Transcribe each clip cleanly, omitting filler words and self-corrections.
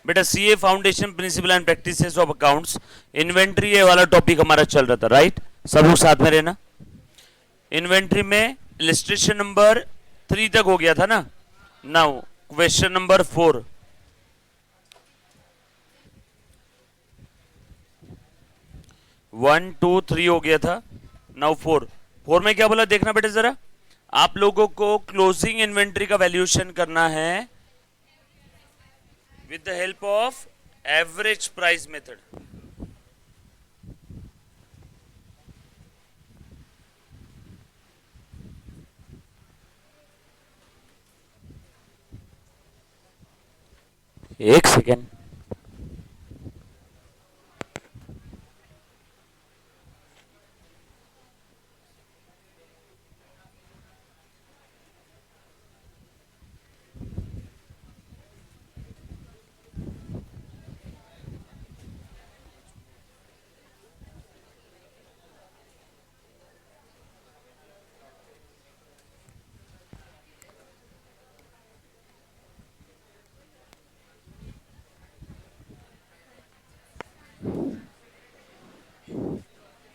बेटा CA foundation principle and practices of accounts, inventory ये वाला टॉपिक हमारा चल रहा था, राइट? सब लोग साथ में रहना। इन्वेंट्री में इलस्ट्रेशन नंबर 3 तक हो गया था ना। नाउ क्वेश्चन नंबर 4, 1 2 3 हो गया था। नाउ 4 में क्या बोला देखना बेटा जरा। आप लोगों को क्लोजिंग इन्वेंट्री का वैल्यूएशन करना है with the help of average price method. एक सेकेंड,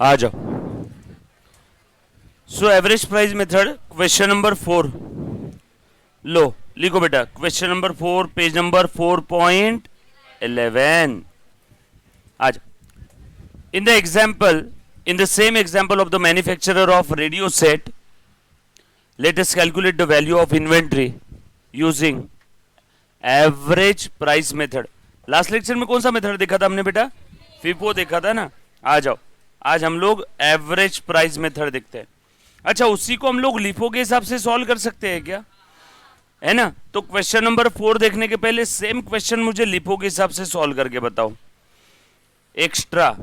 आ जाओ। So average price method question number 4 लो लिखो बेटा। Question number 4 page number 4.11। आज in the example, in the same example of the manufacturer of radio set, let us calculate the value of inventory using average price method. Last lecture में कौन सा method देखा था हमने बेटा? FIFO देखा था ना। आ जाओ, आज हम लोग एवरेज प्राइस मेथड देखते हैं। अच्छा, उसी को हम लोग लिफो के हिसाब से सॉल्व कर सकते हैं क्या? है ना। तो क्वेश्चन नंबर 4 देखने के पहले सेम क्वेश्चन मुझे लिफो के हिसाब से सॉल्व करके बताओ। एक्स्ट्रा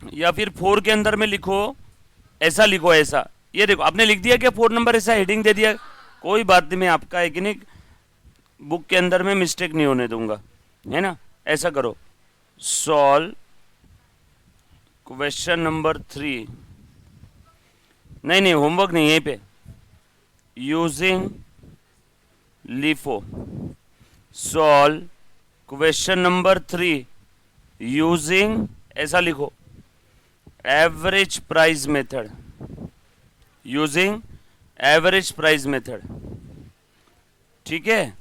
या फिर 4 के अंदर में लिखो, ऐसा लिखो, ऐसा। ये देखो आपने लिख दिया क्या 4 नंबर, ऐसा हेडिंग दे दिया। कोई बात नहीं, मैं आपका है कि नहीं बुक के अंदर में मिस्टेक नहीं होने दूंगा, है ना। ऐसा करो, सॉल्व क्वेश्चन नंबर 3। नहीं होमवर्क नहीं, यहीं पे using LIFO. Solve question number 3 using, ऐसा लिखो, average price method. Using average price method. ठीक है,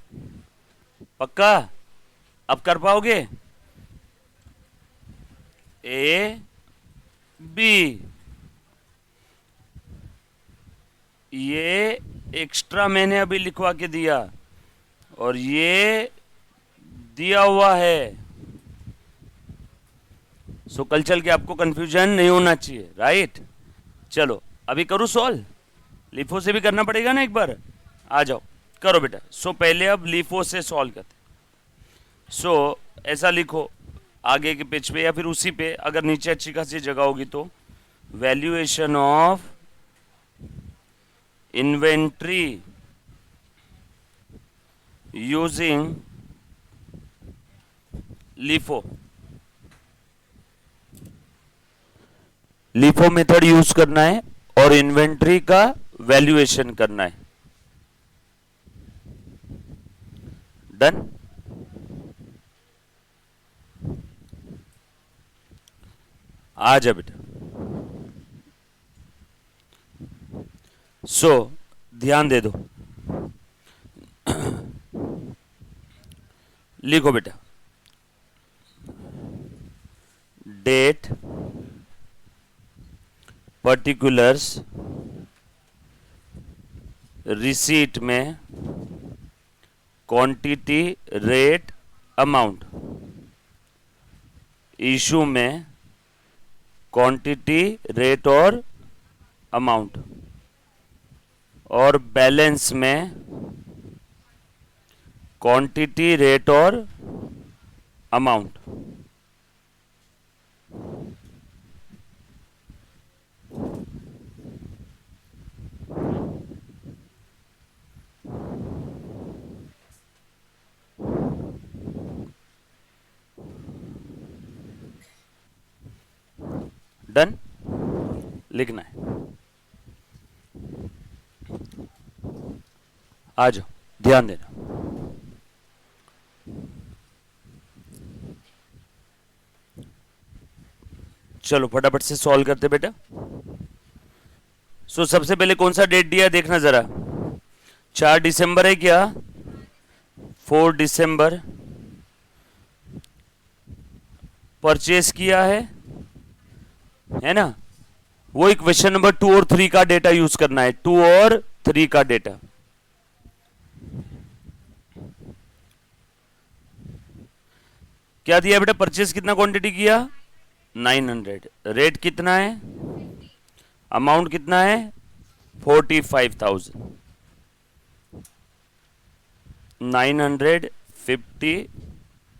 पक्का? अब कर पाओगे? ए बी, ये एक्स्ट्रा मैंने अभी लिखवा के दिया और ये दिया हुआ है। सो कल चल के आपको कंफ्यूजन नहीं होना चाहिए, राइट? चलो अभी करूँ सॉल्व। लिफो से भी करना पड़ेगा ना एक बार। आ जाओ करो बेटा। सो पहले अब लिफो से सॉल्व करते। सो ऐसा लिखो आगे के पेज पे या फिर उसी पे, अगर नीचे अच्छी खासी जगह होगी तो, valuation of inventory using LIFO. LIFO method use करना है और इन्वेंट्री का वैल्यूएशन करना है। डन। आ जा बेटा। सो ध्यान दे दो, लिखो बेटा, डेट, पर्टिकुलर्स, रिसीट में क्वांटिटी, रेट, अमाउंट, इशू में क्वांटिटी, रेट और अमाउंट, और बैलेंस में क्वांटिटी, रेट और अमाउंट। डन। लिखना है। आ जाओ, ध्यान देना। चलो फटाफट से सॉल्व करते बेटा। सो सबसे पहले कौन सा डेट दिया देखना जरा। 4 दिसंबर है क्या? 4 दिसंबर परचेस किया है ना। वो क्वेश्चन नंबर 2 और 3 का डेटा यूज करना है, 2 और 3 का डेटा। क्या दिया बेटा? परचेस कितना क्वांटिटी किया? 900। रेट कितना है? अमाउंट कितना है? 45,000। 950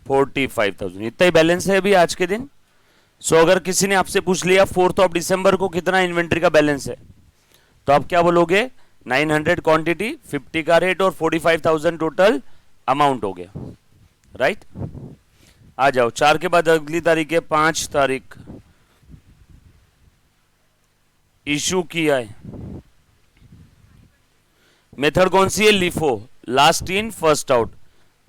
45,000 इतना ही बैलेंस है अभी आज के दिन। सो अगर किसी ने आपसे पूछ लिया 4 दिसंबर को कितना इन्वेंट्री का बैलेंस है, तो आप क्या बोलोगे? 900 क्वांटिटी, 50 का रेट और 45,000 टोटल अमाउंट हो गया, राइट। आ जाओ 4 के बाद अगली तारीख है 5 तारीख। इशू किया है। मेथड कौन सी है? LIFO, last in first out.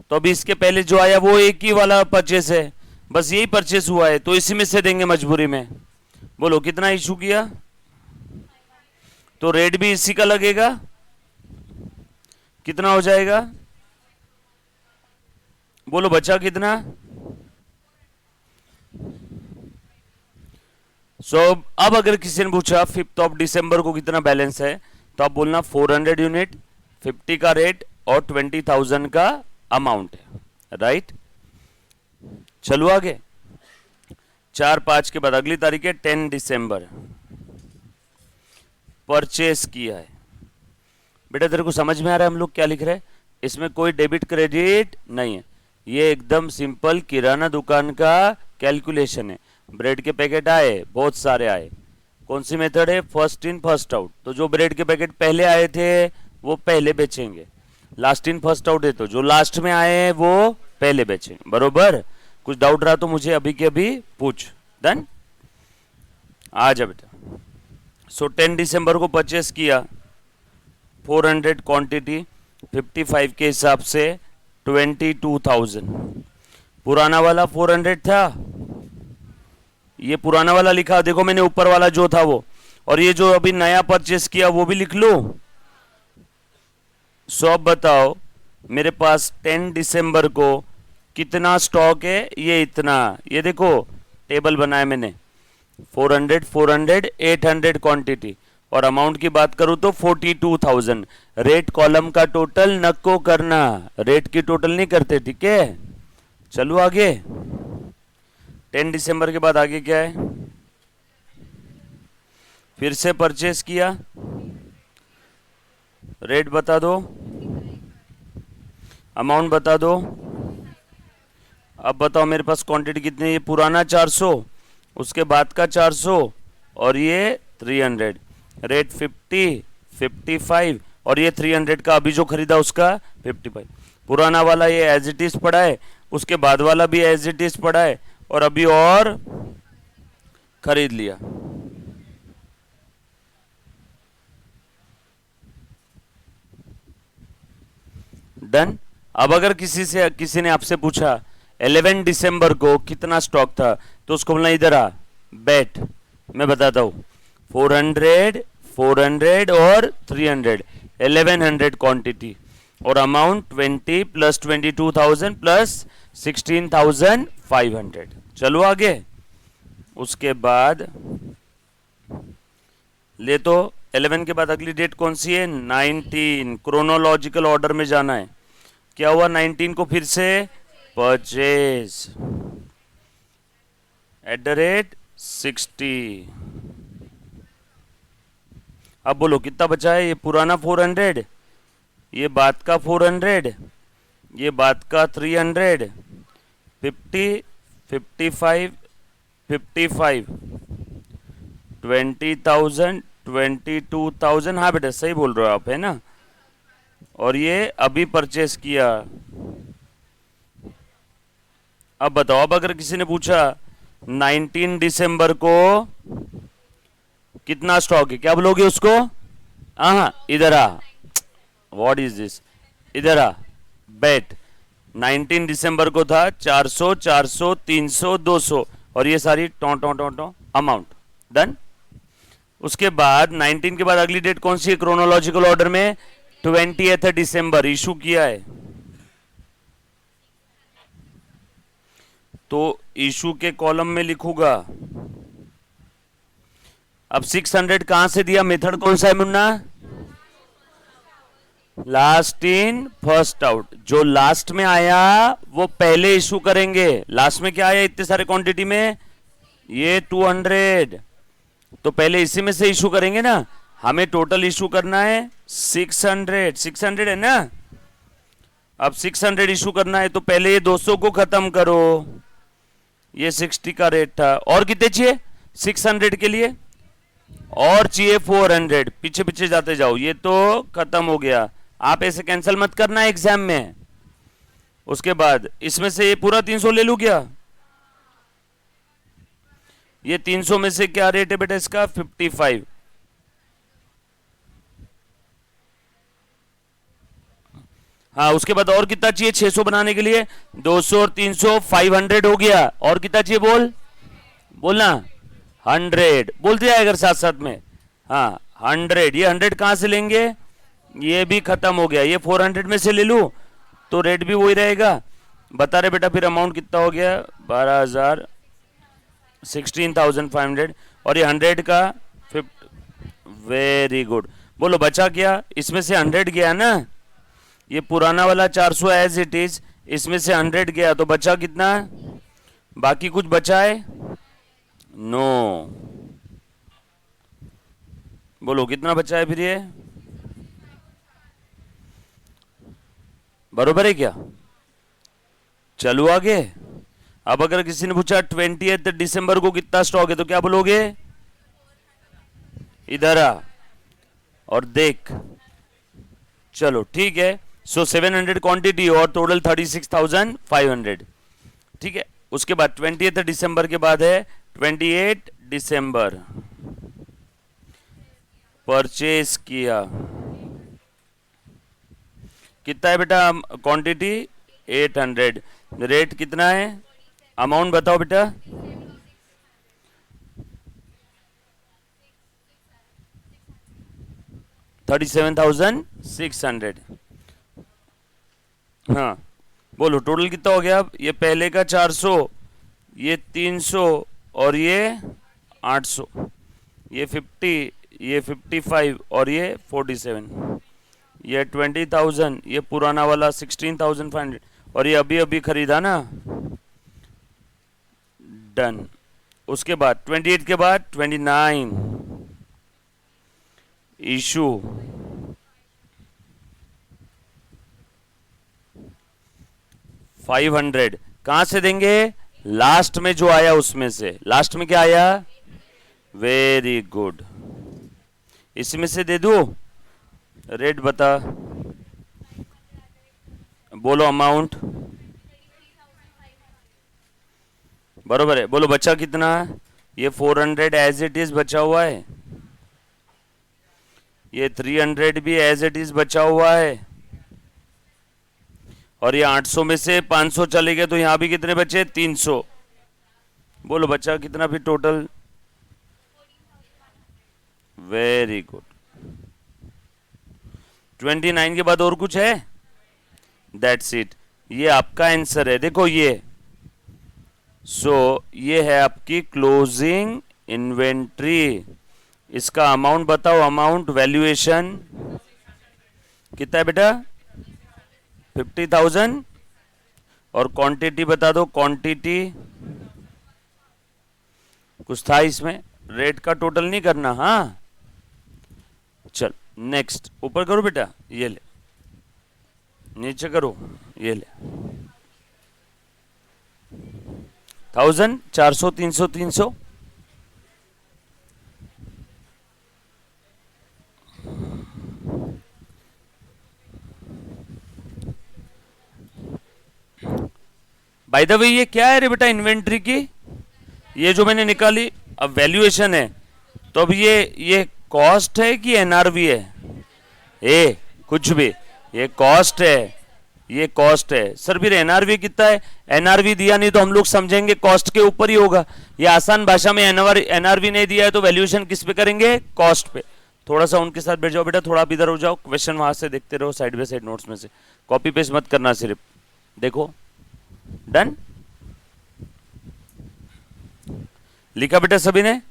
तो अभी इसके पहले जो आया वो एक ही वाला परचेस है, बस यही परचेस हुआ है, तो इसी में से देंगे मजबूरी में। बोलो कितना इशू किया? तो रेट भी इसी का लगेगा। कितना हो जाएगा? बोलो बचा कितना? अब अगर किसी ने पूछा 5 दिसंबर को कितना बैलेंस है, तो आप बोलना 400 यूनिट, 50 का रेट और 20,000 का अमाउंट है, राइट। चलो आगे। 4-5 के बाद अगली तारीख है 10 दिसंबर। परचेस किया है। बेटा तेरे को समझ में आ रहा है हम लोग क्या लिख रहे हैं? इसमें कोई डेबिट क्रेडिट नहीं है, ये एकदम सिंपल किराना दुकान का कैलकुलेशन है। ब्रेड के पैकेट आए, बहुत सारे आए। कौन सी मेथड है? First in first out. तो जो ब्रेड के पैकेट पहले आए थे वो पहले बेचेंगे। लास्ट इन फर्स्ट आउट है तो जो लास्ट में आए हैं वो पहले बेचेंगे, बरोबर। कुछ डाउट रहा तो मुझे अभी के अभी पूछ। डन। आ जा बेटा। सो 10 दिसंबर को परचेस किया 400 क्वांटिटी, 55 के हिसाब से 22,000। पुराना वाला 400 था, ये पुराना वाला लिखा, देखो मैंने ऊपर वाला जो था वो, और ये जो अभी नया परचेस किया वो भी लिख लो। सो अब बताओ मेरे पास 10 दिसंबर को कितना स्टॉक है? ये इतना। ये देखो टेबल बनाया मैंने, 400 400 800 क्वांटिटी, और अमाउंट की बात करूं तो 42,000। रेट कॉलम का टोटल नको करना, रेट की टोटल नहीं करते, ठीक है। चलो आगे। 10 दिसंबर के बाद आगे क्या है? फिर से परचेस किया, रेट बता दो, अमाउंट बता दो। अब बताओ मेरे पास क्वांटिटी कितनी है? ये पुराना 400, उसके बाद का 400 और ये 300। रेट 50 55 और ये 300 का अभी जो खरीदा उसका 55। पुराना वाला ये एज इट इज पड़ा है, उसके बाद वाला भी एज इट इज पड़ा है, और अभी और खरीद लिया। डन। अब अगर किसी ने आपसे पूछा 11 दिसंबर को कितना स्टॉक था, तो उसको बोलना इधर आ, बैठ, मैं बताता हूं। 400 400 और 300, 1100 क्वांटिटी, और अमाउंट 20 प्लस 22,000 प्लस 16,500। चलो आगे। उसके बाद ले तो 11 के बाद अगली डेट कौन सी है? 19। क्रोनोलॉजिकल ऑर्डर में जाना है। क्या हुआ? 19 को फिर से परचेज @60। अब बोलो कितना बचा है? ये पुराना 400, ये बाद का 400, ये बाद का 300, 50 55 55 20,000 22,000। हाँ बेटा सही बोल रहे हो आप, है ना। और ये अभी परचेस किया। अब बताओ, अब अगर किसी ने पूछा 19 दिसंबर को कितना स्टॉक है, क्या बोलोगे उसको? हाँ इधर आ, व्हाट इज दिस, इधर आ, बैठ। 19 दिसंबर को था 400 400 300 200, और ये सारी टो टो टो टो अमाउंट डन। उसके बाद 19 के बाद अगली डेट कौन सी है क्रोनोलॉजिकल ऑर्डर में? 20th दिसंबर इशू किया है, तो इशू के कॉलम में लिखूंगा। अब 600 कहां से दिया? मेथड कौन सा है Munna? Last in first out. जो लास्ट में आया वो पहले इशू करेंगे। लास्ट में क्या आया इतने सारे क्वांटिटी में? ये 200, तो पहले इसी में से इशू करेंगे ना। हमें टोटल इशू करना है 600, 600 है ना। अब 600 इशू करना है तो पहले ये 200 को खत्म करो। ये 60 का रेट था, और कितने चाहिए 600 के लिए? और चाहिए 400। पीछे पीछे जाते जाओ, ये तो खत्म हो गया। आप ऐसे कैंसिल मत करना एग्जाम में। उसके बाद इसमें से ये पूरा 300 ले लूं क्या? ये 300 में से क्या रेट है बेटा इसका? 55। हाँ, उसके बाद और कितना चाहिए 600 बनाने के लिए? 200 और 300 500 हो गया। और कितना चाहिए बोलना 100 बोलते जाए अगर साथ साथ में। हाँ 100, ये 100 कहां से लेंगे? ये भी खत्म हो गया। ये 400 में से ले लूं तो रेट भी वही रहेगा। बता रहे बेटा फिर अमाउंट कितना हो गया? 12,000, 16,500, और ये 100 का 50। Very good. बोलो बचा क्या? इसमें से 100 गया ना, ये पुराना वाला 400 एज इट इज, इसमें से 100 गया तो बचा कितना? बाकी कुछ बचा है? नो। बोलो कितना बचा है फिर? ये बरोबर है क्या? चलो आगे। अब अगर किसी ने पूछा 20th दिसंबर को कितना स्टॉक है तो क्या बोलोगे? इधर आ और देख। चलो ठीक है। सो 700 क्वांटिटी और टोटल 36,500। ठीक है। उसके बाद 20th दिसंबर के बाद है 28 दिसंबर परचेज किया। कितना है बेटा क्वांटिटी? 800। रेट कितना है? अमाउंट बताओ बेटा। $37,600। हाँ बोलो टोटल कितना हो गया? अब ये पहले का 400, ये 300 और ये 800, ये 50, ये 55 और ये 47, ये 20,000, ये पुराना वाला 16,500 और ये अभी अभी खरीदा ना। डन। उसके बाद 28 के बाद 29 इशू। $500 कहां से देंगे? लास्ट में जो आया उसमें से। लास्ट में क्या आया? Very good. इसमें से दे दो। रेट बता। बोलो अमाउंट। बरोबर है। बोलो बचा कितना? ये 400 एज इट इज बचा हुआ है, ये 300 भी एज इट इज बचा हुआ है, और ये 800 में से 500 चले गए तो यहां भी कितने बचे? 300। बोलो बचा कितना फिर टोटल? Very good. 29 के बाद और कुछ है? That's it. ये आपका आंसर है। देखो ये ये है आपकी क्लोजिंग इन्वेंट्री। इसका अमाउंट बताओ। अमाउंट वैल्यूएशन कितना है बेटा? 50,000। और क्वांटिटी बता दो। क्वांटिटी कुछ था इसमें? रेट का टोटल नहीं करना। हाँ चल नेक्स्ट। ऊपर करो बेटा, ये ले। नीचे करो, ये ले। 1000, 400, 300, 300। बाय द वे ये क्या है रे बेटा इन्वेंट्री की? ये जो मैंने निकाली अब वैल्यूएशन है, तो अब ये कॉस्ट है कि एनआरवी है? ए कुछ भी, ये कॉस्ट है, ये कॉस्ट है सर। फिर एनआरवी कितना है? एनआरवी दिया नहीं तो हम लोग समझेंगे कॉस्ट के ऊपर ही होगा। ये आसान भाषा में एनआरवी नहीं दिया है तो वैल्यूएशन किस पे करेंगे? कॉस्ट पे। थोड़ा सा उनके साथ बैठ जाओ बेटा, थोड़ा आप इधर हो जाओ, क्वेश्चन वहां से देखते रहो साइड बाय साइड नोट्स में से, कॉपी पेस्ट मत करना, सिर्फ देखो। डन? लिखा बेटा सभी ने?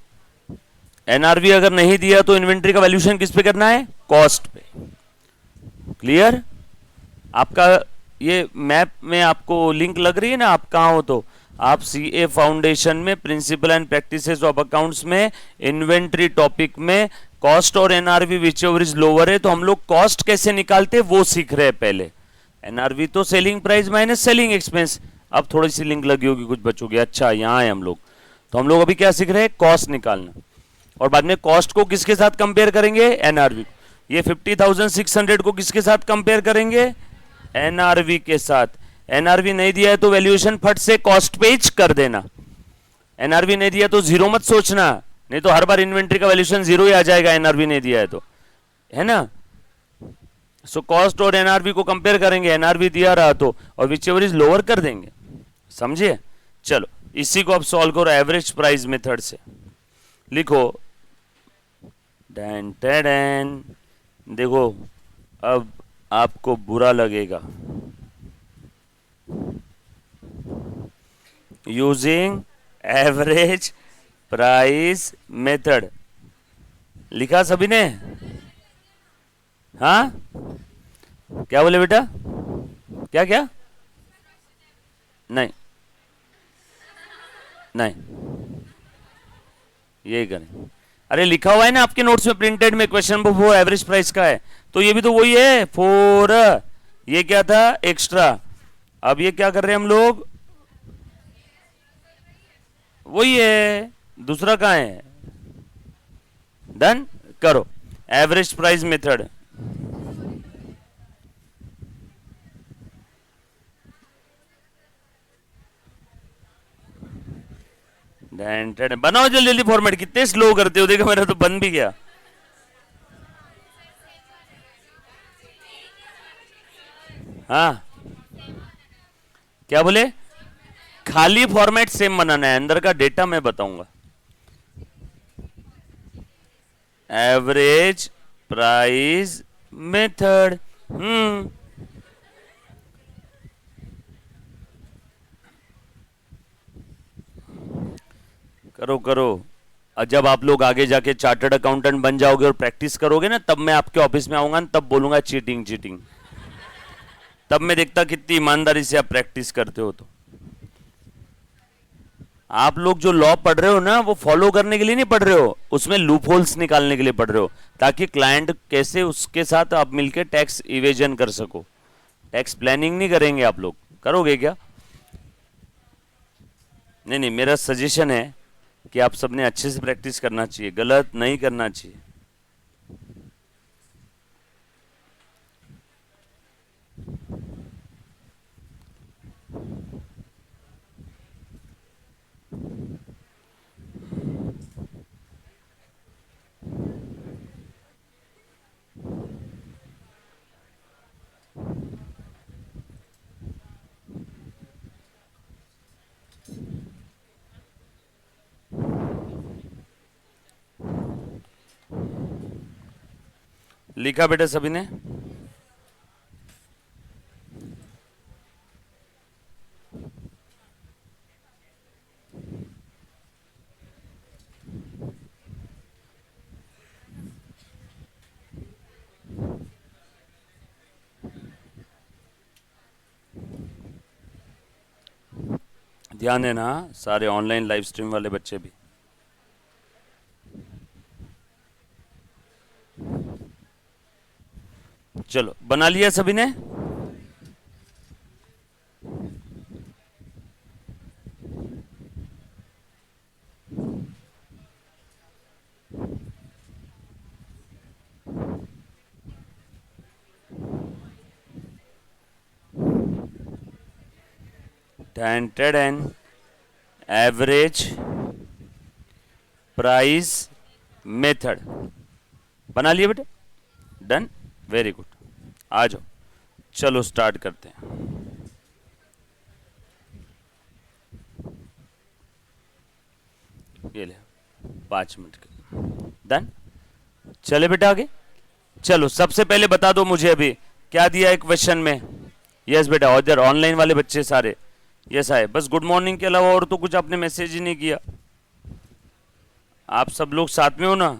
एनआरवी अगर नहीं दिया तो इन्वेंट्री का वैल्यूएशन किस पे करना है? कॉस्ट पे। क्लियर? आपका ये मैप में आपको लिंक लग रही है ना, आप कहाँ हो तो आप सीए फाउंडेशन में principle and practices of accounts में इन्वेंट्री टॉपिक में कॉस्ट और NRV whichever is lower है, तो हम लोग कॉस्ट कैसे निकालते हैं वो सीख रहे हैं पहले। एनआरवी तो selling price minus selling expense. अब थोड़ी सी लिंक लगी होगी कुछ बच्चों की, अच्छा यहाँ है हम लोग। तो हम लोग अभी क्या सीख रहे हैं? कॉस्ट निकालना। और बाद में कॉस्ट को किसके साथ कंपेयर करेंगे? एनआरवी। ये 50,600 को किसके साथ कंपेयर करेंगे? एनआरवी के साथ। एनआरवी नहीं दिया है तो वैल्यूएशन फट से कॉस्ट पेज कर देना। एनआरवी नहीं दिया तो जीरो मत सोचना, नहीं तो हर बार इन्वेंट्री का वैल्यूएशन जीरो ही आ जाएगा एनआरवी नहीं दिया है तो, है ना। सो कॉस्ट और एनआरवी को कंपेयर करेंगे, एनआरवी दिया रहा तो, और विच एवर इज लोअर कर देंगे। समझिए? चलो इसी को आप सॉल्व करो एवरेज प्राइस मेथड से। लिखो डैन टैडन। देखो अब आपको बुरा लगेगा। Using average price method. लिखा सभी ने? हाँ क्या बोले बेटा? क्या क्या? नहीं नहीं, यही करें। अरे लिखा हुआ है ना आपके नोट्स में प्रिंटेड में, क्वेश्चन नंबर 4 एवरेज प्राइस का है, तो ये भी तो वही है 4। ये क्या था? एक्स्ट्रा। अब ये क्या कर रहे हैं हम लोग? वही है, दूसरा कहाँ है? डन करो एवरेज प्राइस मेथड। बनाओ जल्दी जल्दी फॉर्मेट, कितने स्लो करते हो, देखो मेरा तो बन भी गया। हाँ क्या बोले? खाली फॉर्मेट सेम बनाना है, अंदर का डेटा मैं बताऊंगा। Average price method. करो करो। जब आप लोग आगे जाके चार्टर्ड अकाउंटेंट बन जाओगे और प्रैक्टिस करोगे ना, तब मैं आपके ऑफिस में आऊंगा, तब बोलूंगा चीटिंग चीटिंग। तब मैं देखता कितनी ईमानदारी से आप प्रैक्टिस करते हो। तो आप लोग जो लॉ पढ़ रहे हो ना, वो फॉलो करने के लिए नहीं पढ़ रहे हो, उसमें लूप होल्स निकालने के लिए पढ़ रहे हो, ताकि क्लाइंट कैसे उसके साथ आप मिलकर टैक्स इवेजन कर सको। टैक्स प्लानिंग नहीं करेंगे आप लोग, करोगे क्या? नहीं नहीं, मेरा सजेशन है कि आप सबने अच्छे से प्रैक्टिस करना चाहिए, गलत नहीं करना चाहिए। लिखा बेटा सभी ने? ध्यान देना सारे ऑनलाइन लाइव स्ट्रीम वाले बच्चे भी। चलो बना लिया सभी ने? एंड एवरेज प्राइस मेथड बना लिया बेटा? Done, very good. आ जाओ चलो स्टार्ट करते हैं। ये ले 5 मिनट के डन। चले बेटा आगे। चलो सबसे पहले बता दो मुझे अभी क्या दिया है क्वेश्चन में। यस बेटा, और इधर ऑनलाइन वाले बच्चे सारे यस आए। बस गुड मॉर्निंग के अलावा और तो कुछ आपने मैसेज ही नहीं किया। आप सब लोग साथ में हो ना?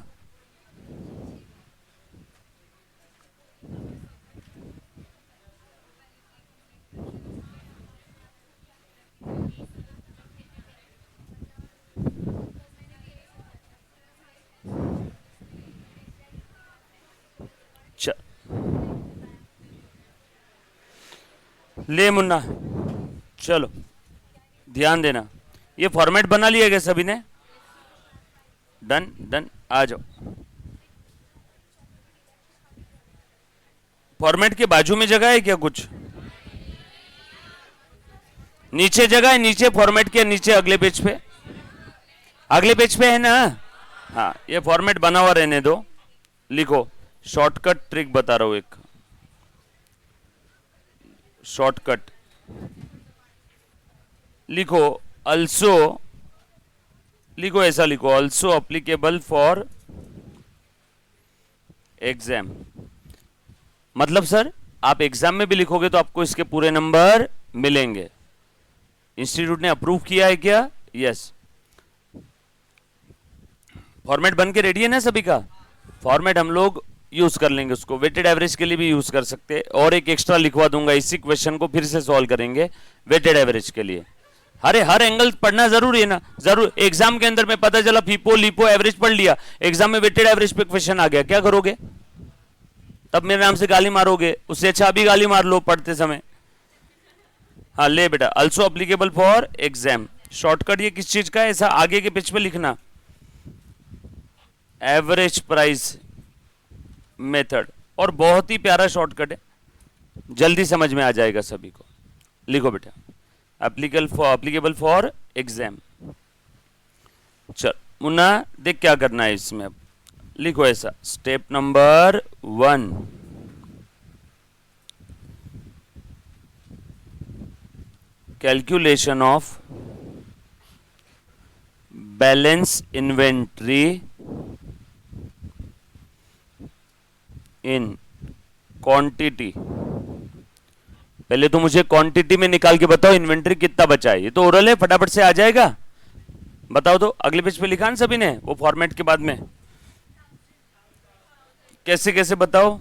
च... ले मुन्ना, चलो ध्यान देना। ये फॉर्मेट बना लिया गया सभी ने? डन डन, आ जाओ। फॉर्मेट के बाजू में जगह है क्या कुछ? नीचे जगह है, नीचे फॉर्मेट के नीचे अगले पेज पे, अगले पेज पे है ना? हाँ, ये फॉर्मेट बना हुआ रहने दो। लिखो, शॉर्टकट ट्रिक बता रहा हूं एक। शॉर्टकट लिखो, अल्सो, लिखो ऐसा लिखो, अल्सो अप्लीकेबल फॉर एग्जाम। मतलब सर आप एग्जाम में भी लिखोगे तो आपको इसके पूरे नंबर मिलेंगे। इंस्टीट्यूट ने अप्रूव किया है क्या? यस। फॉर्मेट बन के रेडी है ना सभी का? फॉर्मेट हम लोग यूज कर लेंगे, उसको वेटेड एवरेज के लिए भी यूज कर सकते हैं। और एक एक्स्ट्रा लिखवा दूंगा, इसी क्वेश्चन को फिर से सॉल्व करेंगे वेटेड एवरेज के लिए। अरे हर एंगल पढ़ना जरूरी है ना? जरूर। एग्जाम के अंदर में पता चला फीपो लिपो एवरेज पढ़ लिया, एग्जाम में वेटेड एवरेज पे क्वेश्चन आ गया, क्या करोगे? तब मेरे नाम से गाली मारोगे, उससे अच्छा अभी गाली मार लो पढ़ते समय। हाँ ले बेटा, also applicable for exam. Shortcut ये किस चीज का है, ऐसा आगे के पेज पे लिखना, एवरेज प्राइस मेथड। और बहुत ही प्यारा शॉर्टकट है, जल्दी समझ में आ जाएगा सभी को। लिखो बेटा, अप्लीकेबल फॉर एग्जाम। चल मुन्ना देख क्या करना है इसमें। अब लिखो ऐसा, step number 1, calculation of balance inventory in quantity. पहले तो मुझे क्वांटिटी में निकाल के बताओ इन्वेंट्री कितना बचा है। ये तो ओरल है, फटाफट से आ जाएगा। बताओ तो, अगले पेज पे लिखा ना सभी ने वो फॉर्मेट के बाद में। कैसे कैसे बताओ?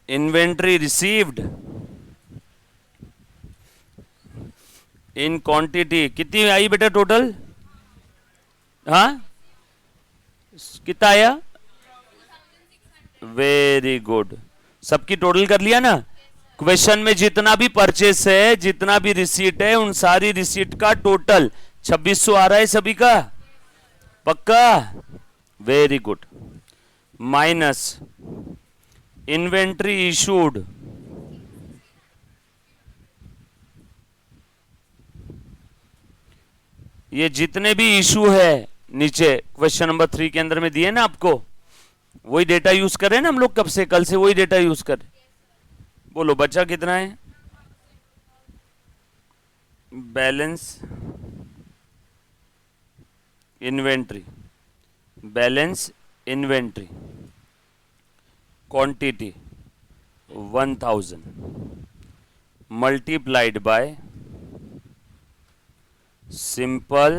इन्वेंट्री रिसीव्ड इन क्वांटिटी कितनी आई बेटा टोटल? हाँ कितना आया? वेरी गुड, सबकी टोटल कर लिया ना? क्वेश्चन में जितना भी परचेस है, जितना भी रिसीट है, उन सारी रिसीट का टोटल 2600 आ रहा है सभी का? पक्का? Very good. Minus inventory issued, ये जितने भी इशू है नीचे क्वेश्चन नंबर 3 के अंदर में दिए ना आपको, वही डेटा यूज कर रहे हैं ना हम लोग, कब से? कल से वही डेटा यूज कर। बोलो बचा कितना है? Balance inventory, balance inventory quantity 1000 multiplied by simple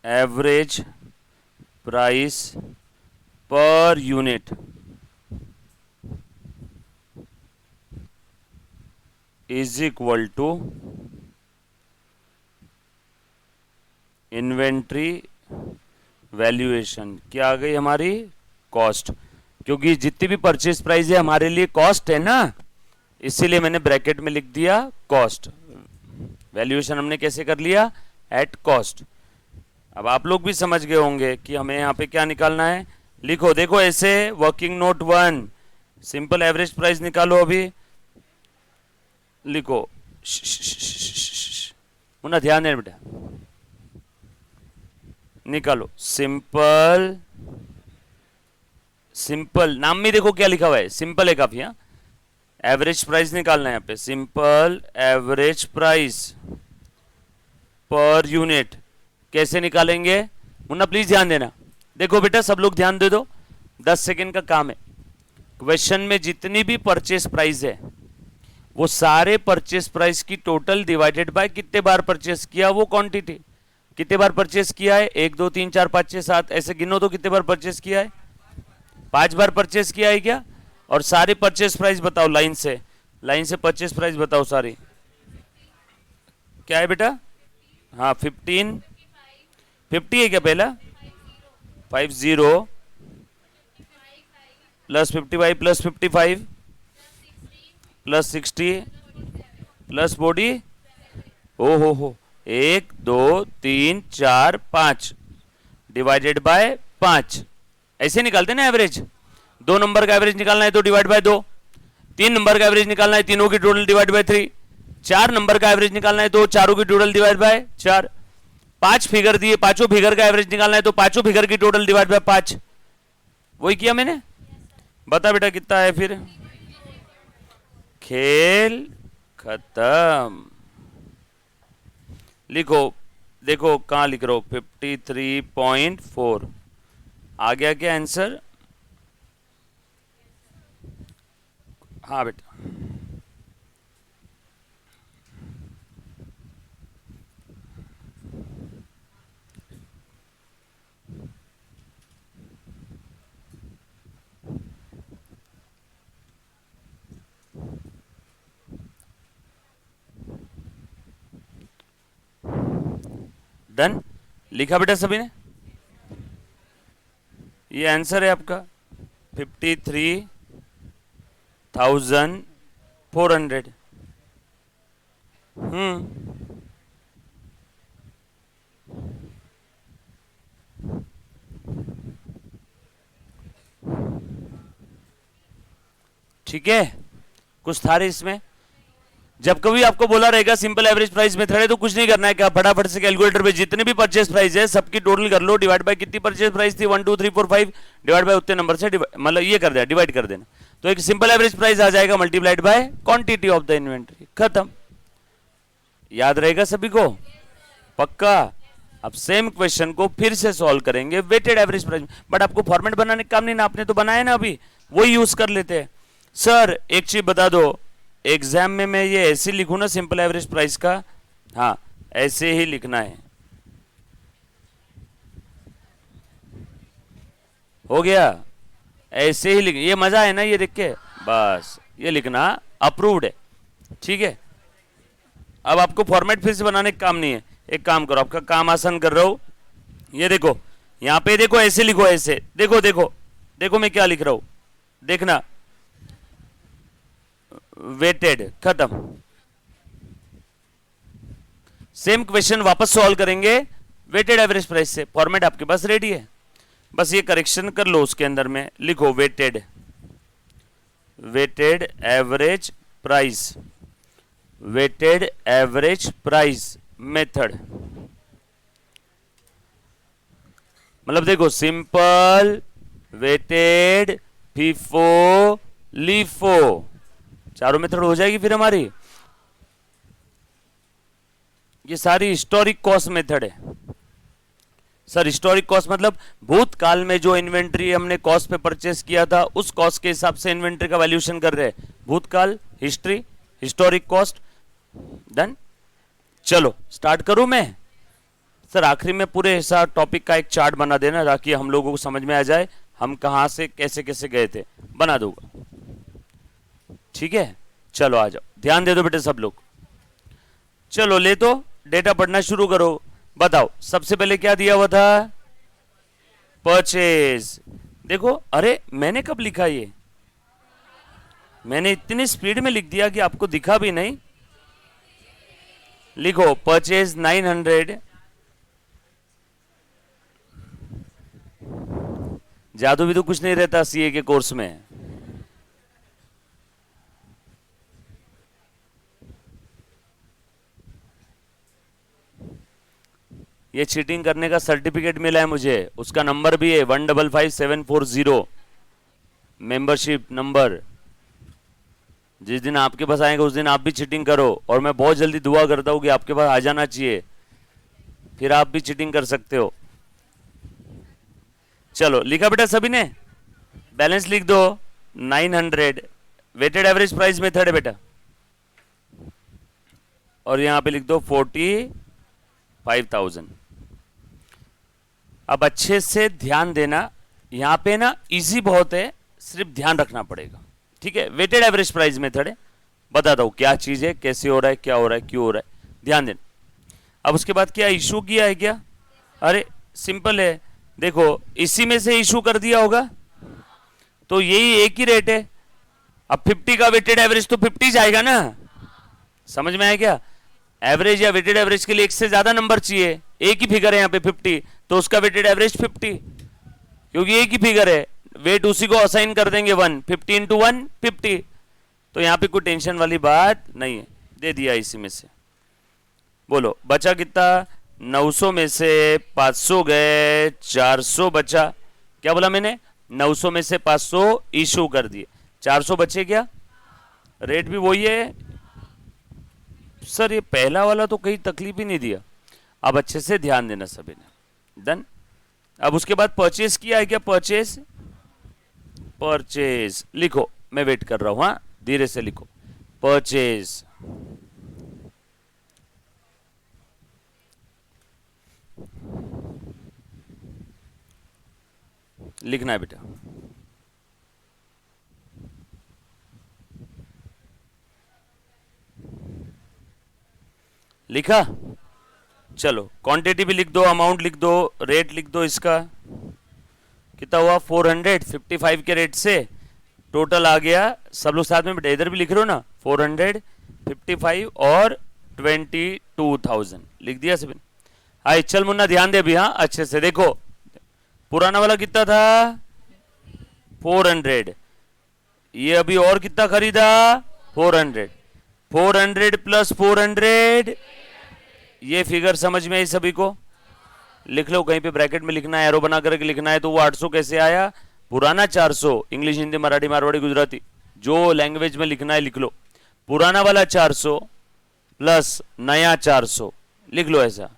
average price per unit is equal to inventory valuation. क्या आ गई हमारी? कॉस्ट। क्योंकि जितनी भी परचेज प्राइस है हमारे लिए कॉस्ट है ना, इसीलिए मैंने ब्रैकेट में लिख दिया कॉस्ट। वैल्यूएशन हमने कैसे कर लिया? At cost. अब आप लोग भी समझ गए होंगे कि हमें यहाँ पे क्या निकालना है। लिखो, देखो ऐसे, working note 1, simple average price निकालो। अभी लिखो, मुन्ना ध्यान है बेटा, निकालो सिंपल सिंपल नाम में देखो क्या लिखा हुआ है, सिंपल है काफी। हाँ, एवरेज प्राइस निकालना है यहाँ पे, simple average price per unit. कैसे निकालेंगे मुन्ना, प्लीज ध्यान देना। देखो बेटा सब लोग ध्यान दे दो, 10 सेकेंड का काम है। क्वेश्चन में जितनी भी परचेस प्राइस है वो सारे परचेस प्राइस की टोटल डिवाइडेड बाय कितने बार परचेस किया वो क्वांटिटी। कितने बार परचेस किया है, 1 2 3 4 5 6 7, ऐसे गिनो तो कितने बार परचेस किया है, 5 बार परचेस किया है क्या। और सारे परचेस प्राइस बताओ लाइन से परचेस प्राइस बताओ सारी। क्या है बेटा, हाँ 15, 50 है क्या पहला, 50 प्लस 55 प्लस 55 प्लस 60 प्लस 40, ओ हो 1 2 3 4 5 डिवाइडेड बाय 5। ऐसे निकालते ना एवरेज। 2 नंबर का एवरेज निकालना है तो डिवाइड बाय 2, 3 नंबर का एवरेज निकालना है तीनों की टोटल डिवाइड बाय 3, 4 नंबर का एवरेज निकालना है तो चारों की टोटल डिवाइड बाय 4, 5 फिगर दिए, पांचों फिगर का एवरेज निकालना है तो पांचों फिगर की टोटल डिवाइड बाय 5। वही किया मैंने। बता बेटा कितना है फिर, खेल खत्म। लिखो, देखो कहां लिख रहा हूं, 53.4 आ गया क्या आंसर। हाँ बेटा, डन, लिखा बेटा सभी ने। ये आंसर है आपका 53,400। ठीक है, कुछ था रे इसमें। जब कभी आपको बोला रहेगा सिंपल एवरेज प्राइस मेथड है तो कुछ नहीं करना है, क्या फटाफट से कैलकुलेटर पे जितने भी परचेस प्राइस है सबकी टोटल कर लो, डिवाइड बाय कितनी परचेस प्राइस थी 1 2 3 4 5, डिवाइड बाय उतने नंबर से मतलब ये कर दिया, डिवाइड कर देना, तो एक सिंपल एवरेज प्राइस आ जाएगा multiplied by quantity of the inventory, खत्म। याद रहेगा सभी को, पक्का। अब सेम क्वेश्चन को फिर से सॉल्व करेंगे वेटेड एवरेज प्राइस, बट आपको फॉर्मेट बनाने का काम नहीं ना, आपने तो बनाया ना अभी, वही यूज कर लेते हैं। सर एक चीज बता दो, एग्जाम में मैं ये ऐसे लिखूं ना सिंपल एवरेज प्राइस का, हाँ ऐसे ही लिखना है, हो गया, ऐसे ही लिख, ये मजा है ना ये देख के, बस ये लिखना अप्रूव्ड है, ठीक है। अब आपको फॉर्मेट फिर से बनाने का काम नहीं है, एक काम करो, आपका काम आसान कर रहा हूं, ये देखो यहां पे देखो ऐसे लिखो, ऐसे देखो देखो देखो मैं क्या लिख रहा हूं, देखना, वेटेड, खत्म। सेम क्वेश्चन वापस सॉल्व करेंगे वेटेड एवरेज प्राइस से, फॉर्मेट आपके पास रेडी है, बस ये करेक्शन कर लो, उसके अंदर में लिखो weighted, weighted average price, weighted average price method. मतलब देखो सिंपल, वेटेड, फीफो, लीफो, चारों मेथड हो जाएगी फिर हमारी। ये सारी हिस्टोरिक कॉस्ट मेथड है। सर हिस्टोरिक कॉस्ट मतलब भूतकाल में जो इन्वेंट्री हमने कॉस्ट पे परचेस किया था उस कॉस्ट के हिसाब से इन्वेंट्री का वैल्यूएशन कर रहे हैं, भूतकाल, हिस्ट्री, हिस्टोरिक कॉस्ट। डन, चलो स्टार्ट करूं मैं। सर आखिरी में पूरे ऐसा टॉपिक का एक चार्ट बना देना ताकि हम लोगों को समझ में आ जाए हम कहां से कैसे कैसे गए थे, बना दूंगा, ठीक है। चलो आ जाओ, ध्यान दे दो बेटे सब लोग, चलो ले तो डेटा पढ़ना शुरू करो। बताओ सबसे पहले क्या दिया हुआ था, परचेज। देखो अरे मैंने कब लिखा ये, मैंने इतनी स्पीड में लिख दिया कि आपको दिखा भी नहीं। लिखो परचेज 900, जादू भी तो कुछ नहीं रहता सीए के कोर्स में। ये चीटिंग करने का सर्टिफिकेट मिला है मुझे, उसका नंबर भी है 155740। मेंबरशिप नंबर, जिस दिन आपके पास आएगा उस दिन आप भी चीटिंग करो, और मैं बहुत जल्दी दुआ करता हूँ कि आपके पास आ जाना चाहिए, फिर आप भी चीटिंग कर सकते हो। चलो लिखा बेटा सभी ने? बैलेंस लिख दो 900, वेटेड एवरेज प्राइस मेथड है बेटा, और यहां पे लिख दो 45,000। अब अच्छे से ध्यान देना, यहां पे ना इजी बहुत है, सिर्फ ध्यान रखना पड़ेगा, ठीक है? वेटेड एवरेज प्राइस मेथड है, बताता हूं क्या चीज है, कैसे हो रहा है, क्या हो रहा है, क्यों हो रहा है, ध्यान देना। अब उसके बाद क्या इशू किया है क्या? अरे सिंपल है, देखो इसी में से इशू कर दिया होगा, तो यही एक ही रेट है। अब 50 का वेटेड एवरेज तो 50 जाएगा ना, समझ में आया क्या? एवरेज या वेटेड एवरेज के लिए एक से ज्यादा नंबर चाहिए, एक ही फिगर है यहाँ पे 50, तो उसका वेटेड एवरेज 50, क्योंकि एक ही फिगर है, वेट उसी को असाइन कर देंगे 1, 50 इंटू 1 50, तो यहाँ पे कोई टेंशन वाली बात नहीं है, दे दिया इसी में से। बोलो बचा कितना? 900 में से 500 गए, 400 बचा। क्या बोला मैंने? 900 में से 500 इशू कर दिए, 400 बचे क्या? रेट भी वही है सर, ये पहला वाला तो कहीं तकलीफ ही नहीं दिया। अब अच्छे से ध्यान देना सभी ने, डन। अब उसके बाद परचेस किया है क्या? परचेस, परचेस लिखो, मैं वेट कर रहा हूं, हाँ धीरे से लिखो। परचेस, लिखना है बेटा। लिखा? चलो क्वांटिटी भी लिख दो, अमाउंट लिख दो, रेट लिख दो। इसका कितना हुआ? 455 के रेट से टोटल आ गया, सब लोग साथ में बेटा इधर भी लिख रहे हो ना, 455 और 22,000 लिख दिया सभी। हाय चल मुन्ना ध्यान दे अभी, हाँ अच्छे से देखो। पुराना वाला कितना था? 400, ये अभी और कितना खरीदा? 400, 400 प्लस 400, ये फिगर समझ में आई सभी को? लिख लो कहीं पे ब्रैकेट में लिखना है, एरो बना करके लिखना है। तो वो 800 कैसे आया? पुराना 400, इंग्लिश हिंदी मराठी मारवाड़ी गुजराती जो लैंग्वेज में लिखना है लिख लो। पुराना वाला 400 प्लस नया 400 लिख लो। ऐसा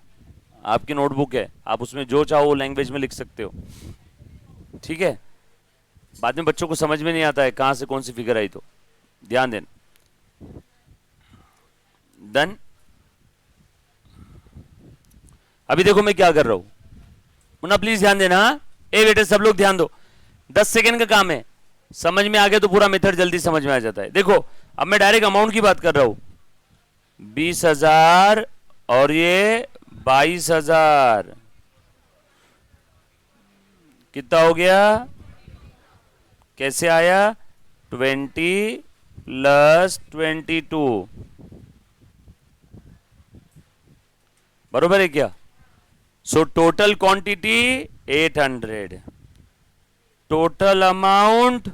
आपकी नोटबुक है, आप उसमें जो चाहो वो लैंग्वेज में लिख सकते हो, ठीक है? बाद में बच्चों को समझ में नहीं आता है कहां से कौन सी फिगर आई, तो ध्यान देना। डन। अभी देखो मैं क्या कर रहा हूं, मुन्ना प्लीज ध्यान देना। ए बेटे सब लोग ध्यान दो, 10 सेकेंड का काम है, समझ में आ गया तो पूरा मेथड जल्दी समझ में आ जाता है। देखो अब मैं डायरेक्ट अमाउंट की बात कर रहा हूं, 20,000 और ये 22,000, कितना हो गया? कैसे आया? 20 प्लस 22, बरोबर है क्या? So total quantity 800, total amount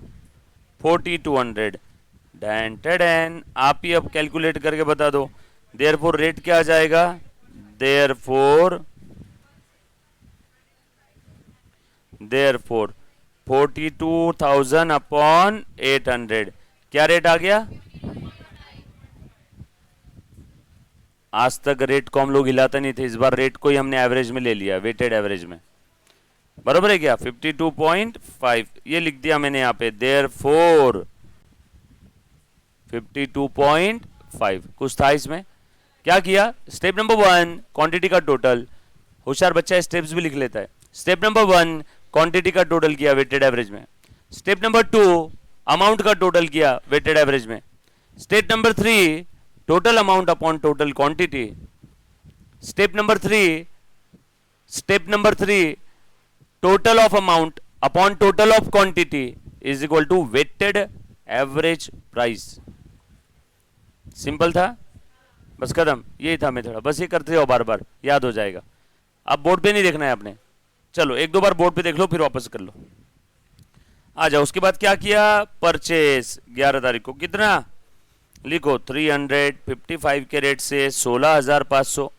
4200। डैन टेडन, आप ही अब कैलकुलेट करके बता दो। देयरफॉर रेट क्या आ जाएगा? देयरफॉर 42,000 अपॉन 800, क्या रेट आ गया? आज तक रेट को हम लोग हिलाते नहीं थे, इस बार रेट को ही हमने एवरेज में ले लिया, वेटेड एवरेज में, बरोबर है क्या? 52.5 ये लिख दिया मैंने यहाँ पे। देयरफॉर 52.5, कुछ था इसमें? क्या किया? स्टेप नंबर 1 क्वांटिटी का टोटल, होशियार बच्चा स्टेप्स भी लिख लेता है। स्टेप नंबर 1 क्वांटिटी का टोटल किया वेटेड एवरेज में। स्टेप नंबर 2 अमाउंट का टोटल किया वेटेड एवरेज में। Step number 3 total amount upon total quantity. Step number 3 total of amount upon total of quantity is equal to weighted average price. Simple था, बस खत्म, यही था method. बस ये करते जाओ, बार बार याद हो जाएगा। अब बोर्ड पे नहीं देखना है आपने, चलो एक दो बार बोर्ड पे देख लो फिर वापस कर लो। आ जाओ। उसके बाद क्या किया? परचेस 11 तारीख को कितना लिखो? 355 के रेट से 16,500,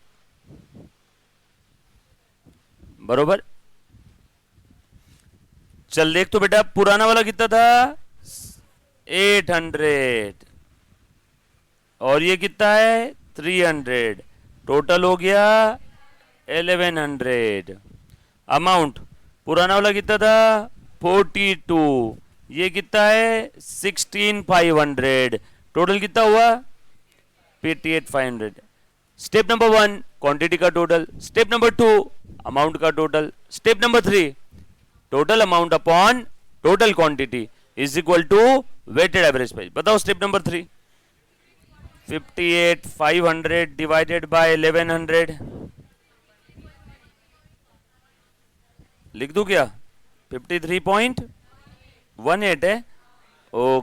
बरोबर। चल देख तो बेटा, पुराना वाला कितना था? 800, और ये कितना है? 300, टोटल हो गया 1100। अमाउंट पुराना वाला कितना था? 42, ये कितना है? 16500, टोटल कितना हुआ? 58500। स्टेप नंबर 1 क्वांटिटी का टोटल, स्टेप नंबर 2 अमाउंट का total, step number 3 total amount upon total quantity is equal to weighted average price. बताओ स्टेप नंबर 3। 58,500 डिवाइडेड बाय 1100, लिख दूं क्या? 53.18 है। ओ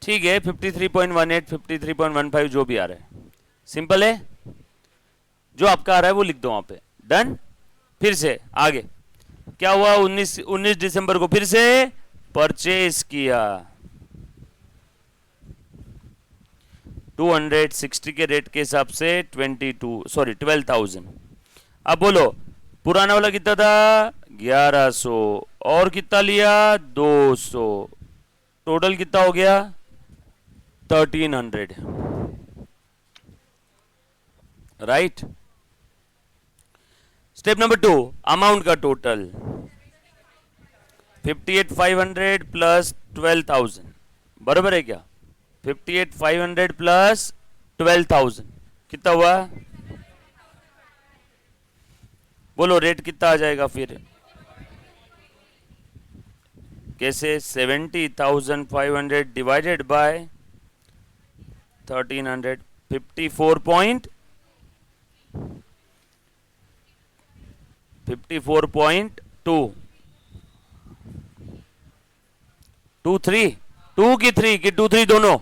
ठीक है, 53.18, 53.15 जो भी आ रहा है, सिंपल है। जो आपका आ रहा है वो लिख दो वहां पे। डन। फिर से आगे क्या हुआ? 19 दिसंबर को फिर से परचेज किया 260 के रेट के हिसाब से 12,000। अब बोलो पुराना वाला कितना था? 1100, और कितना लिया? 200, टोटल कितना हो गया? 1300, राइट। स्टेप नंबर 2 अमाउंट का टोटल 58,500 प्लस 12,000, बराबर है क्या? 58,500 प्लस 12,000 कितना हुआ? बोलो रेट कितना आ जाएगा फिर? कैसे? 70,500 डिवाइडेड बाय 1300, 54.23 2 की 3 की 2 3 दोनों।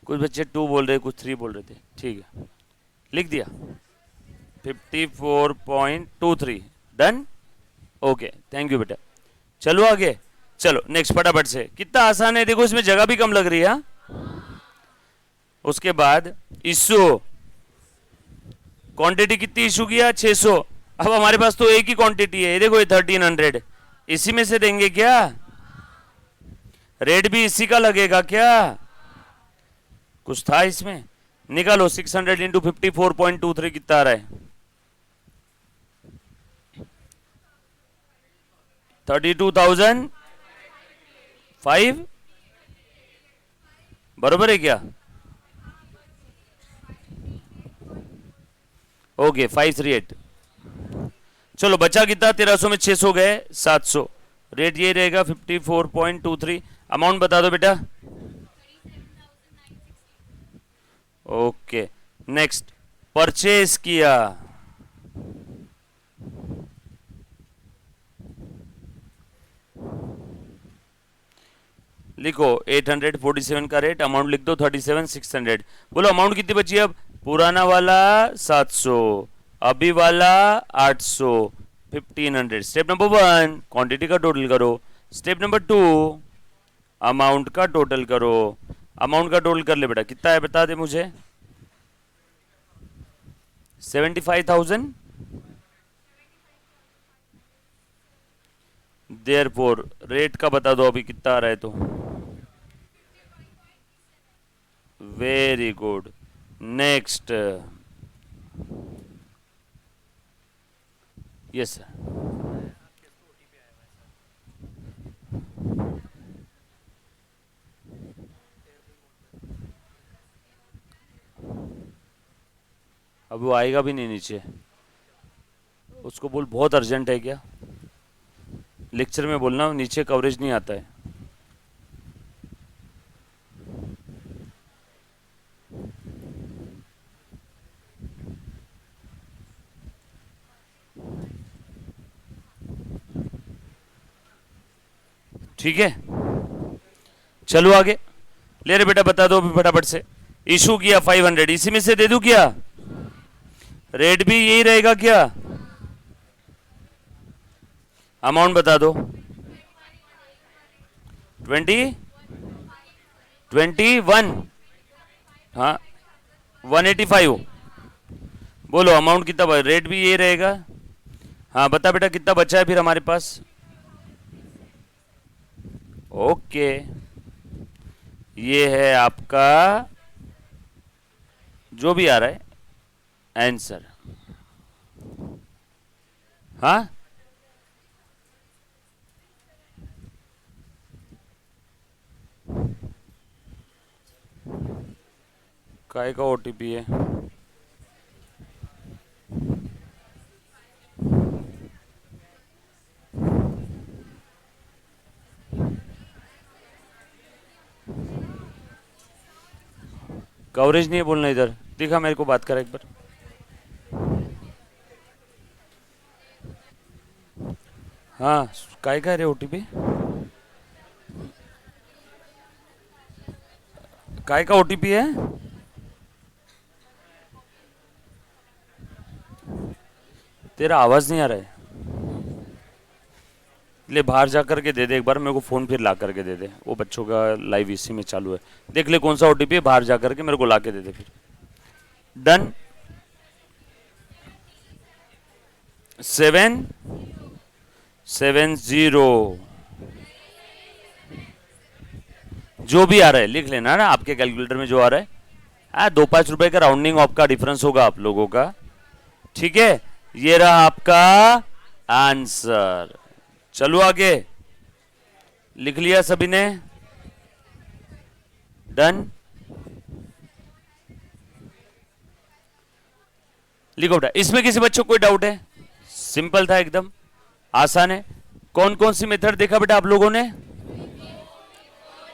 कुछ बच्चे 2 बोल रहे, कुछ 3 बोल रहे थे। ठीक है, लिख दिया 54.23। डन। ओके, थैंक यू बेटा। चलो आगे, चलो नेक्स्ट फटाफट से। कितना आसान है, देखो इसमें जगह भी कम लग रही है। उसके बाद इशू क्वांटिटी कितनी इशू किया? 600। अब हमारे पास तो एक ही क्वांटिटी है, देखो ये 1300, इसी में से देंगे क्या? रेट भी इसी का लगेगा क्या? कुछ था इसमें? निकालो 600 इंटू 54.23 कितना आ रहा है? 32,005, बरोबर है क्या? ओके 538। चलो बचा कितना? 1300 में 600 गए 700, रेट ये रहेगा 54.23। अमाउंट बता दो बेटा। ओके, नेक्स्ट परचेज किया लिखो 847 का रेट, अमाउंट लिख दो 37,600। बोलो अमाउंट कितनी बची अब? पुराना वाला 700, अभी वाला 800, 1500। स्टेप नंबर 1 क्वांटिटी का टोटल करो, स्टेप नंबर 2 अमाउंट का टोटल करो। अमाउंट का टोटल कर ले बेटा, कितना है बता दे मुझे। 75,000। देयरफॉर रेट का बता दो अभी कितना आ रहा है तो। Very good. Next, yes sir. अब वो आएगा भी नहीं नीचे, उसको बोल बहुत अर्जेंट है क्या। लेक्चर में बोलना नीचे कवरेज नहीं आता है। ठीक है, चलो आगे। ले रे बेटा बता दो फटाफट से। इशू किया 500, इसी में से दे दूं क्या? रेट भी यही रहेगा क्या? अमाउंट बता दो। 21, हाँ 185। बोलो अमाउंट कितना, रेट भी ये रहेगा। हाँ बता बेटा कितना बचा है फिर हमारे पास। ओके, ये है आपका जो भी आ रहा है आंसर। हाँ काय का ओटीपी है? कवरेज नहीं है बोलना इधर, दिखा मेरे को, बात करा एक बार। हाँ काय का रे ओटीपी, काय का ओटीपी है? तेरा आवाज नहीं आ रहा है, ले बाहर जा करके दे दे एक बार मेरे को, फोन फिर ला करके दे दे, वो बच्चों का लाइव इसी में चालू है, देख ले कौन सा ओटीपी है, बाहर जा करके मेरे को ला के दे दे फिर। डन। 770 जो भी आ रहा है लिख लेना ना, आपके कैलकुलेटर में जो आ रहा है। 2-5 रुपए का राउंडिंग ऑफ का डिफरेंस होगा आप लोगों का, ठीक है। ये रहा आपका आंसर। चलो आगे, लिख लिया सभी ने? डन। लिखो बेटा, इसमें किसी बच्चों को कोई डाउट है? सिंपल था एकदम, आसान है। कौन कौन सी मेथड देखा बेटा आप लोगों ने?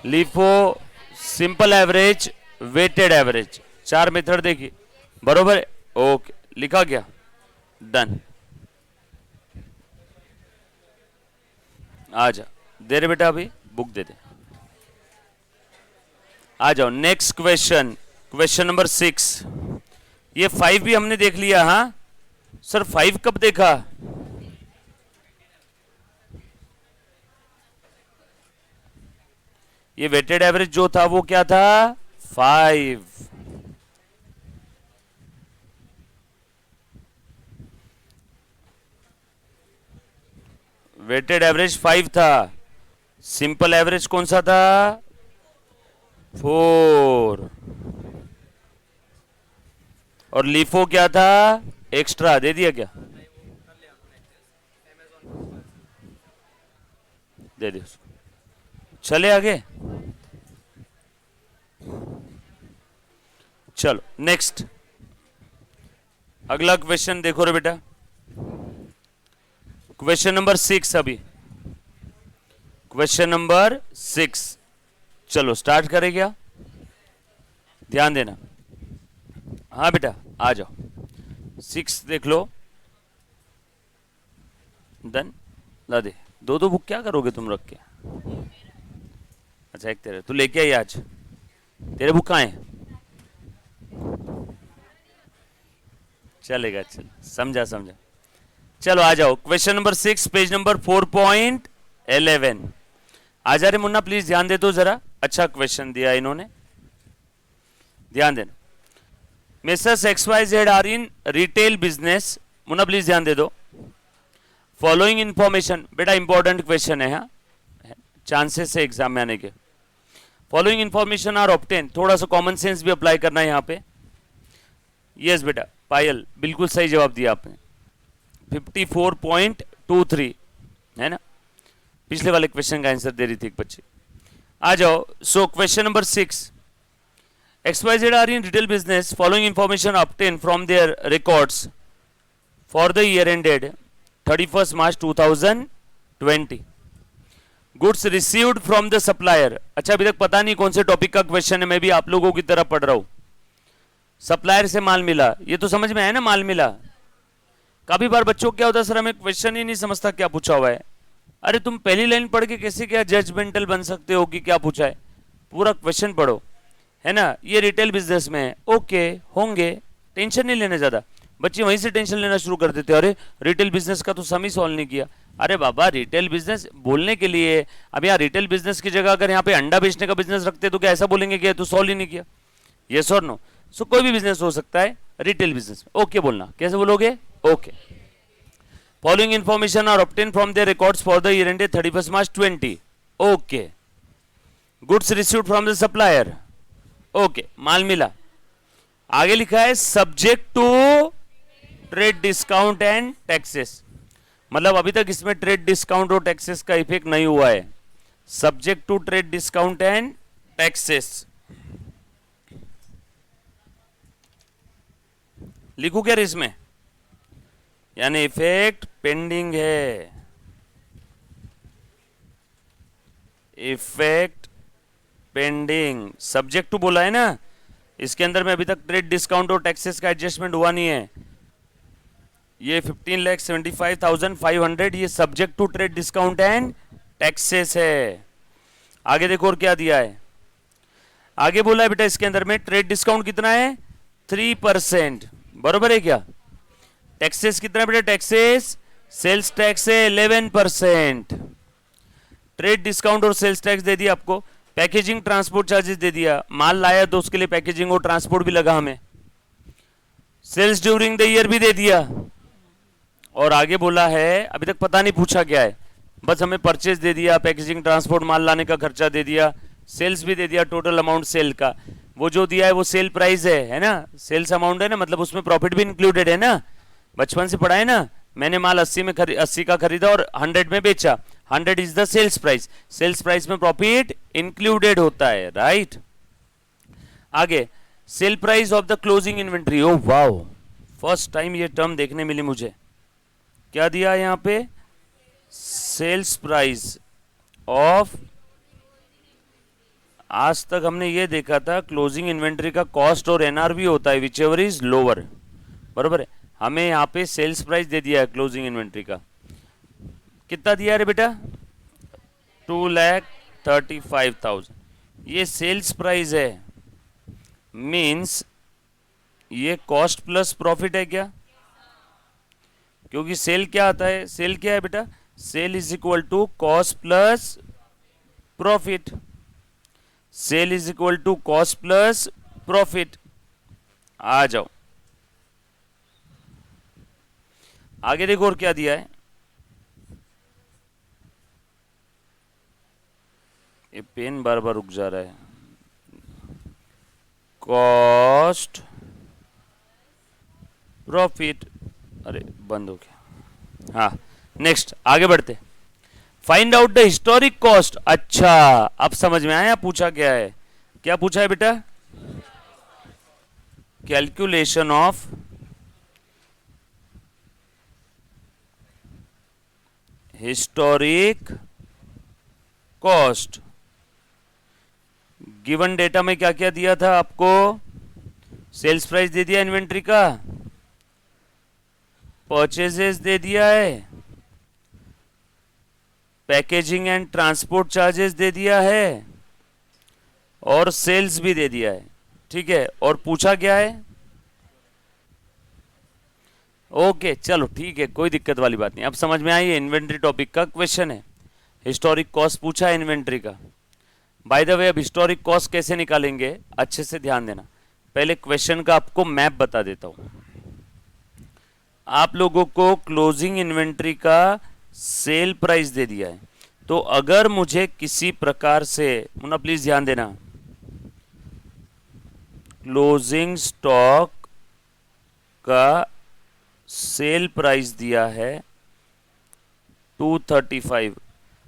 LIFO, simple average, weighted average, 4 method देखी, बरोबर है? ओके, लिखा गया, डन। आ जा, दे रहे बेटा, अभी बुक दे दे। आ जाओ नेक्स्ट क्वेश्चन, क्वेश्चन नंबर 6। ये 5 भी हमने देख लिया। हाँ सर 5 कब देखा? ये वेटेड एवरेज जो था वो क्या था? 5। वेटेड एवरेज 5 था। सिंपल एवरेज कौन सा था? 4। और लीफो क्या था? एक्स्ट्रा दे दिया क्या? दे दे उसको। चले आगे, चलो नेक्स्ट, अगला क्वेश्चन देखो रे बेटा, क्वेश्चन नंबर 6। अभी क्वेश्चन नंबर 6, चलो स्टार्ट करें क्या? ध्यान देना। हाँ बेटा आ जाओ, 6 देख लो। डन, ला दे। दो बुक क्या करोगे तुम रख के? अच्छा एक तेरे, तू लेके आई आज, तेरे बुक कहाँ है? चलेगा, चल समझा समझा। चलो आ जाओ, क्वेश्चन नंबर 6, पेज नंबर 4.11। आ जा रे मुन्ना, प्लीज ध्यान दे दो जरा, अच्छा क्वेश्चन दिया इन्होंने, ध्यान देना। Messrs XYZ are in retail business, मुन्ना प्लीज ध्यान दे दो। फॉलोइंग इंफॉर्मेशन, बेटा इंपॉर्टेंट क्वेश्चन है, हाँ चांसेस है एग्जाम में आने के। फॉलोइंग इंफॉर्मेशन आर ऑब्टेन, थोड़ा सा कॉमन सेंस भी अप्लाई करना है यहाँ पे। यस बेटा पायल, बिल्कुल सही जवाब दिया आपने, 54.23 है ना। पिछले वाले क्वेश्चन का आंसर दे रही थी एक बच्ची। आ जाओ, so question number 6, XYZ are in retail business, following information obtained from their records for the year ended 31st March 2020. Goods received from the supplier. अच्छा अभी तक पता नहीं कौन से टॉपिक का क्वेश्चन है, मैं भी आप लोगों की तरह पढ़ रहा हूं। सप्लायर से माल मिला, ये तो समझ में आया ना, माल मिला। काफी बार बच्चों क्या होता है, सर हमें क्वेश्चन ही नहीं समझता क्या पूछा हुआ है। अरे तुम पहली लाइन पढ़ के कैसे क्या जजमेंटल बन सकते हो कि क्या पूछा है? पूरा क्वेश्चन पढ़ो, है ना। ये रिटेल बिजनेस में है, ओके होंगे, टेंशन नहीं लेना ज्यादा। बच्चे वहीं से टेंशन लेना शुरू कर देते हैं, अरे रिटेल बिजनेस का तो सम ही सॉल्व नहीं किया। अरे बाबा रिटेल बिजनेस बोलने के लिए, अब यहाँ रिटेल बिजनेस की जगह अगर यहाँ पे अंडा बेचने का बिजनेस रखते तो क्या ऐसा बोलेंगे कि तो सॉल्व ही नहीं किया? यस और नो? सो कोई भी बिजनेस हो सकता है, रिटेल बिजनेस। ओके बोलना, कैसे बोलोगे? Okay. Following information are obtain from the records for the year ended 31 March 20। Okay. Goods received from the supplier. Okay, माल मिला। आगे लिखा है subject to trade discount and taxes, मतलब अभी तक इसमें ट्रेड डिस्काउंट और टैक्सेस का इफेक्ट नहीं हुआ है। Subject to trade discount and taxes लिखू क्या इसमें? यानी इफेक्ट पेंडिंग है, इफेक्ट पेंडिंग। सब्जेक्ट टू बोला है ना, इसके अंदर में अभी तक ट्रेड डिस्काउंट और टैक्सेस का एडजस्टमेंट हुआ नहीं है। ये 15,75,500 ये subject to trade discount and taxes है। आगे देखो और क्या दिया है। आगे बोला है बेटा इसके अंदर में ट्रेड डिस्काउंट कितना है? 3%, बरोबर है क्या? टैक्सेस कितना है बेटा? टैक्सेस सेल्स टैक्स है 11%। ट्रेड डिस्काउंट और सेल्स टैक्स दे दिया आपको। पैकेजिंग ट्रांसपोर्ट चार्जेस दे दिया, माल लाया तो उसके लिए पैकेजिंग और ट्रांसपोर्ट भी लगा हमें। सेल्स ड्यूरिंग द ईयर भी दे दिया। और आगे बोला है, अभी तक पता नहीं पूछा क्या है, बस हमें परचेज दे दिया, पैकेजिंग ट्रांसपोर्ट माल लाने का खर्चा दे दिया, सेल्स भी दे दिया, टोटल अमाउंट सेल का। वो जो दिया है वो सेल प्राइस है ना, सेल्स अमाउंट है ना, मतलब उसमें प्रॉफिट भी इंक्लूडेड है ना। बचपन से पढ़ा है ना, मैंने माल 80 का खरीदा और 100 में बेचा, 100 is the sales price. Sales price में प्रॉफिट इंक्लूडेड होता है, राइट। आगे sale price of the closing inventory. Oh wow, first time ये टर्म देखने मिली मुझे। क्या दिया यहाँ पे? सेल्स प्राइस ऑफ, आज तक हमने ये देखा था क्लोजिंग इन्वेंट्री का कॉस्ट और एनआरवी होता है, विच एवर इज लोअर, बरोबर है। हमें यहाँ पे सेल्स प्राइस दे दिया है क्लोजिंग इन्वेंट्री का। कितना दिया है बेटा? 2,35,000। ये सेल्स प्राइस है, मीन्स ये कॉस्ट प्लस प्रॉफिट है क्या? क्योंकि सेल क्या आता है? सेल क्या है बेटा? Sale is equal to cost plus profit. Sale is equal to cost plus profit. आ जाओ आगे देखो और क्या दिया है। ये पेन बार बार रुक जा रहा है। कॉस्ट प्रॉफिट, अरे बंद हो गया। हाँ, नेक्स्ट आगे बढ़ते। Find out the historic cost. अच्छा, अब समझ में आया पूछा क्या है। क्या पूछा है बेटा? Calculation of historic cost. Given data में क्या क्या दिया था आपको? सेल्स प्राइस दे दिया इन्वेंट्री का, परचेजेस दे दिया है, पैकेजिंग एंड ट्रांसपोर्ट चार्जेस दे दिया है, और सेल्स भी दे दिया है, ठीक है। और पूछा क्या है? ओके चलो ठीक है, कोई दिक्कत वाली बात नहीं, अब समझ में आई है। इन्वेंट्री टॉपिक का क्वेश्चन है, हिस्टोरिक कॉस्ट पूछा है इन्वेंट्री का। बाय द वे, अब हिस्टोरिक कॉस्ट कैसे निकालेंगे अच्छे से ध्यान देना। पहले क्वेश्चन का आपको मैप बता देता हूं। आप लोगों को क्लोजिंग इन्वेंट्री का सेल प्राइस दे दिया है, तो अगर मुझे किसी प्रकार से, मुन्ना प्लीज ध्यान देना, क्लोजिंग स्टॉक का सेल प्राइस दिया है 235,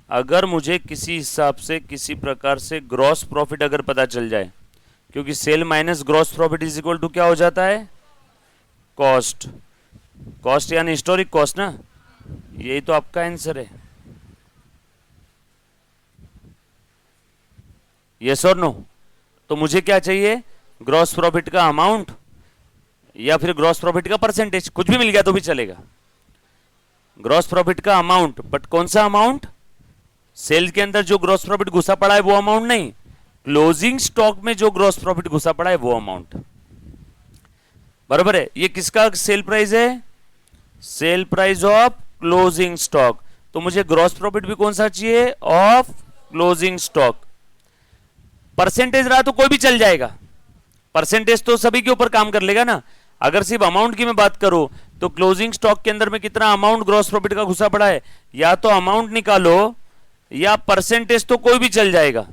अगर मुझे किसी हिसाब से किसी प्रकार से ग्रॉस प्रॉफिट अगर पता चल जाए, क्योंकि sale minus gross profit is equal to क्या हो जाता है? कॉस्ट। कॉस्ट यानी हिस्टोरिक कॉस्ट ना, यही तो आपका आंसर है। यस और नो? तो मुझे क्या चाहिए? ग्रॉस प्रॉफिट का अमाउंट या फिर ग्रॉस प्रॉफिट का परसेंटेज, कुछ भी मिल गया तो भी चलेगा। ग्रॉस प्रॉफिट का अमाउंट, बट कौन सा अमाउंट? सेल के अंदर जो ग्रॉस प्रॉफिट घुसा पड़ा है वो अमाउंट नहीं, क्लोजिंग स्टॉक में जो ग्रॉस प्रॉफिट घुसा पड़ा है वो अमाउंट, बराबर है। ये किसका सेल प्राइस है? Cell price of closing stock. तो मुझे ग्रॉस प्रॉफिट भी कौन सा चाहिए? Of closing stock. परसेंटेज रहा तो कोई भी चल जाएगा, परसेंटेज तो सभी के ऊपर काम कर लेगा ना। अगर सिर्फ अमाउंट की मैं बात करूं तो क्लोजिंग स्टॉक के अंदर में कितना अमाउंट ग्रॉस प्रॉफिट का घुसा पड़ा है, या तो अमाउंट निकालो या परसेंटेज, तो कोई भी चल जाएगा।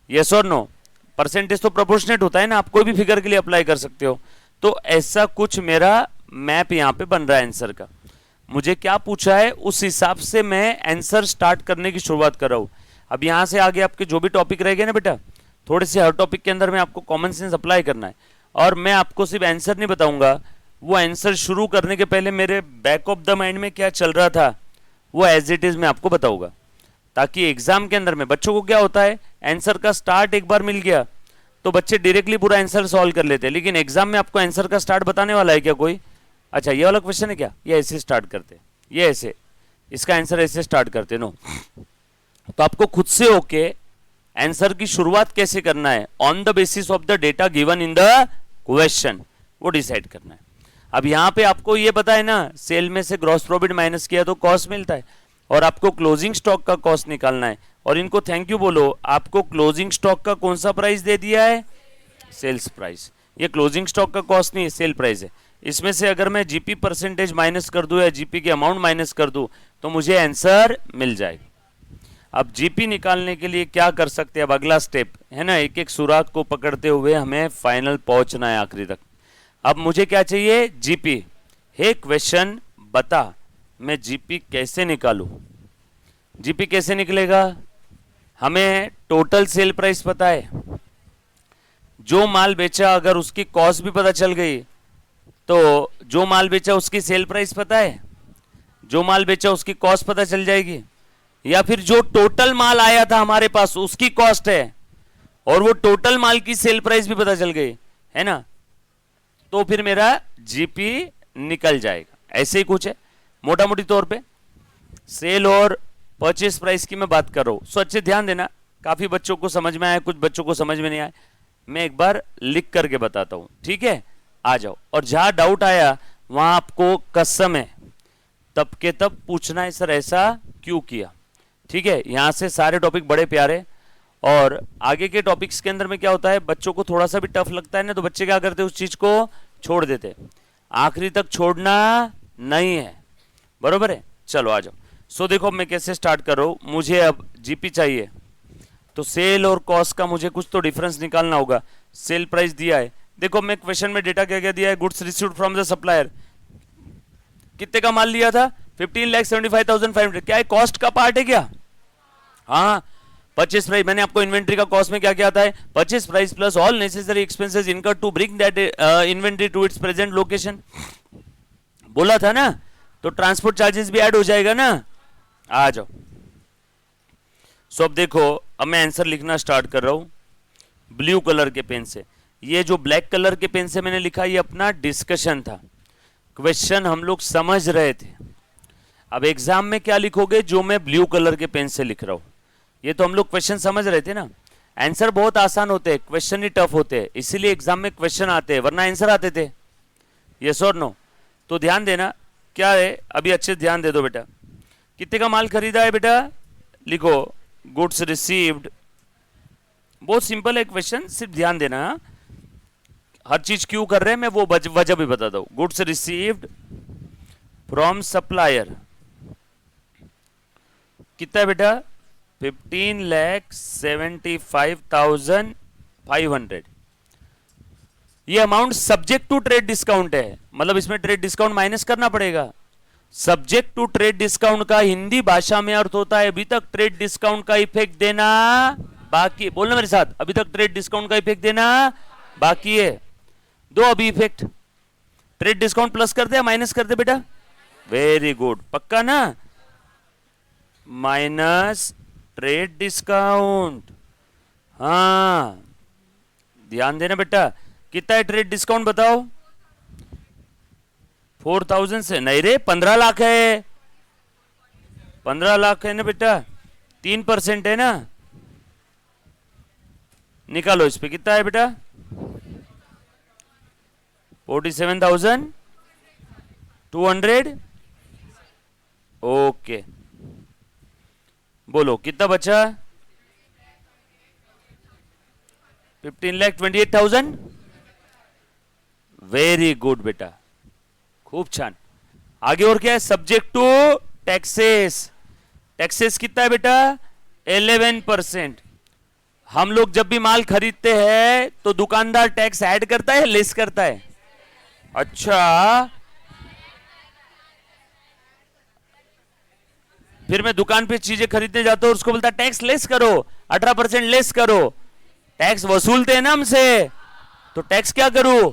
यस और नो? परसेंटेज तो प्रोपोर्शनेट होता है ना, आप कोई भी फिगर के लिए अप्लाई कर सकते हो। तो ऐसा कुछ मेरा मैप यहां पे बन रहा है आंसर का। मुझे क्या पूछा है उस हिसाब से मैं आंसर स्टार्ट करने की शुरुआत कर रहा हूं। अब यहां से आगे आपके जो भी टॉपिक रहेंगे ना बेटा, थोड़े से हर टॉपिक के अंदर में आपको कॉमन सेंस अप्लाई करना है। और मैं आपको सिर्फ आंसर नहीं बताऊंगा, वो आंसर शुरू करने के पहले मेरे बैक ऑफ द माइंड में क्या चल रहा था वो एज इट इज मैं आपको बताऊंगा, ताकि एग्जाम के अंदर में बच्चों को क्या होता है, आंसर का स्टार्ट एक बार मिल गया तो बच्चे डायरेक्टली पूरा आंसर सॉल्व कर लेते हैं, लेकिन एग्जाम में आपको आंसर का स्टार्ट बताने वाला है क्या कोई? अच्छा ये वाला क्वेश्चन है क्या, ये ऐसे स्टार्ट करते, ये ऐसे, इसका आंसर ऐसे स्टार्ट करते, नो। तो आपको खुद से होके आंसर की शुरुआत कैसे करना है, on the basis of the data given in the question, वो डिसाइड करना है। अब यहां पे आपको ये पता है ना, सेल में से ग्रॉस प्रॉफिट माइनस किया तो कॉस्ट मिलता है, और आपको क्लोजिंग स्टॉक का कॉस्ट निकालना है। और इनको थैंक यू बोलो, आपको क्लोजिंग स्टॉक का कौन सा प्राइस दे दिया है, सेल्स प्राइस। ये क्लोजिंग स्टॉक का कॉस्ट नहीं है, सेल प्राइस है। इसमें से अगर मैं जीपी परसेंटेज माइनस कर दूं या जीपी की अमाउंट माइनस कर दूं तो मुझे आंसर मिल जाएगा। अब जीपी निकालने के लिए क्या कर सकते हैं, अब अगला स्टेप है ना, एक एक सुराग को पकड़ते हुए हमें फाइनल पहुंचना है आखिरी तक। अब मुझे क्या चाहिए, जीपी। हे क्वेश्चन बता मैं जीपी कैसे निकालूं। जीपी कैसे निकलेगा, हमें टोटल सेल प्राइस पता है, जो माल बेचा अगर उसकी कॉस्ट भी पता चल गई तो जो माल बेचा उसकी सेल प्राइस पता है, जो माल बेचा उसकी कॉस्ट पता चल जाएगी, या फिर जो टोटल माल आया था हमारे पास उसकी कॉस्ट है और वो टोटल माल की सेल प्राइस भी पता चल गई है ना, तो फिर मेरा जीपी निकल जाएगा। ऐसे ही कुछ है मोटा मोटी तौर पे। सेल और परचेस प्राइस की मैं बात कर रहा हूं, सो अच्छे ध्यान देना, काफी बच्चों को समझ में आया, कुछ बच्चों को समझ में नहीं आया, मैं एक बार लिख करके बताता हूं, ठीक है? आ जाओ, और जहां डाउट आया वहां आपको कसम है तब के तब पूछना है, सर ऐसा क्यों किया, ठीक है? यहां से सारे टॉपिक बड़े प्यारे, और आगे के टॉपिक्स के अंदर में क्या होता है, बच्चों को थोड़ा सा भी टफ लगता है ना तो बच्चे क्या करते हैं, उस चीज को छोड़ देते, आखिरी तक छोड़ना नहीं है, बरोबर है? चलो आ जाओ। सो देखो मैं कैसे स्टार्ट कर रहा हूं, मुझे अब जीपी चाहिए तो सेल और कॉस्ट का मुझे कुछ तो डिफरेंस निकालना होगा। सेल प्राइस दिया है, देखो मैं क्वेश्चन में डेटा क्या क्या दिया है, goods received from the supplier, कितने का माल लिया था, 15,75,500, क्या है कॉस्ट का पार्ट है क्या? हाँ। परचेस प्राइस, मैंने आपको इन्वेंट्री का कॉस्ट में क्या क्या आता है, purchase price plus all necessary expenses incurred to bring that inventory to its present location, बोला था ना, तो ट्रांसपोर्ट चार्जेस भी ऐड हो जाएगा ना। आ जाओ। सो अब देखो, अब मैं आंसर लिखना स्टार्ट कर रहा हूं ब्लू कलर के पेन से। ये जो ब्लैक कलर के पेन से मैंने लिखा, ये अपना डिस्कशन था, क्वेश्चन हम लोग समझ रहे थे। अब एग्जाम में क्या लिखोगे, जो मैं ब्लू कलर के पेन से लिख रहा हूं, ये तो हम लोग क्वेश्चन समझ रहे थे ना। आंसर बहुत आसान होते हैं, क्वेश्चन ही टफ होते हैं, इसीलिए एग्जाम में क्वेश्चन आते हैं, वरना आंसर आते थे। यस और नो? तो ध्यान देना क्या है, अभी अच्छे ध्यान दे दो बेटा। कितने का माल खरीदा है बेटा, लिखो गुड्स रिसीव्ड, बहुत सिंपल है क्वेश्चन, सिर्फ ध्यान देना। हर चीज क्यों कर रहे हैं मैं वो वजह भी बता दो। गुड्स रिसीव्ड फ्रॉम सप्लायर कितना है बेटा, 15,75,500। ये amount subject to trade discount है, मतलब इसमें ट्रेड डिस्काउंट माइनस करना पड़ेगा। सब्जेक्ट टू ट्रेड डिस्काउंट का हिंदी भाषा में अर्थ होता है अभी तक ट्रेड डिस्काउंट का इफेक्ट देना बाकी, बोलना मेरे साथ, अभी तक ट्रेड डिस्काउंट का इफेक्ट देना बाकी है। दो अभी इफेक्ट, ट्रेड डिस्काउंट प्लस कर दे या माइनस कर दे बेटा, वेरी गुड, पक्का ना, माइनस ट्रेड डिस्काउंट। हाँ ध्यान देना बेटा, कितना है ट्रेड डिस्काउंट बताओ, 4,000 से नहीं रे, 15 लाख है, 15 लाख है ना बेटा, 3% है ना, निकालो इस पे कितना है बेटा, 47,200। ओके, बोलो कितना बचा, 15,28,000। वेरी गुड बेटा, खूब छान। आगे और क्या है? Subject to taxes. टैक्सेस कितना है बेटा? 11%। हम लोग जब भी माल खरीदते हैं तो दुकानदार टैक्स ऐड करता है, लेस करता है? अच्छा, फिर मैं दुकान पे चीजें खरीदने जाता हूं, उसको बोलता टैक्स लेस करो, 18% लेस करो। टैक्स वसूलते हैं ना हमसे, तो टैक्स क्या करूं?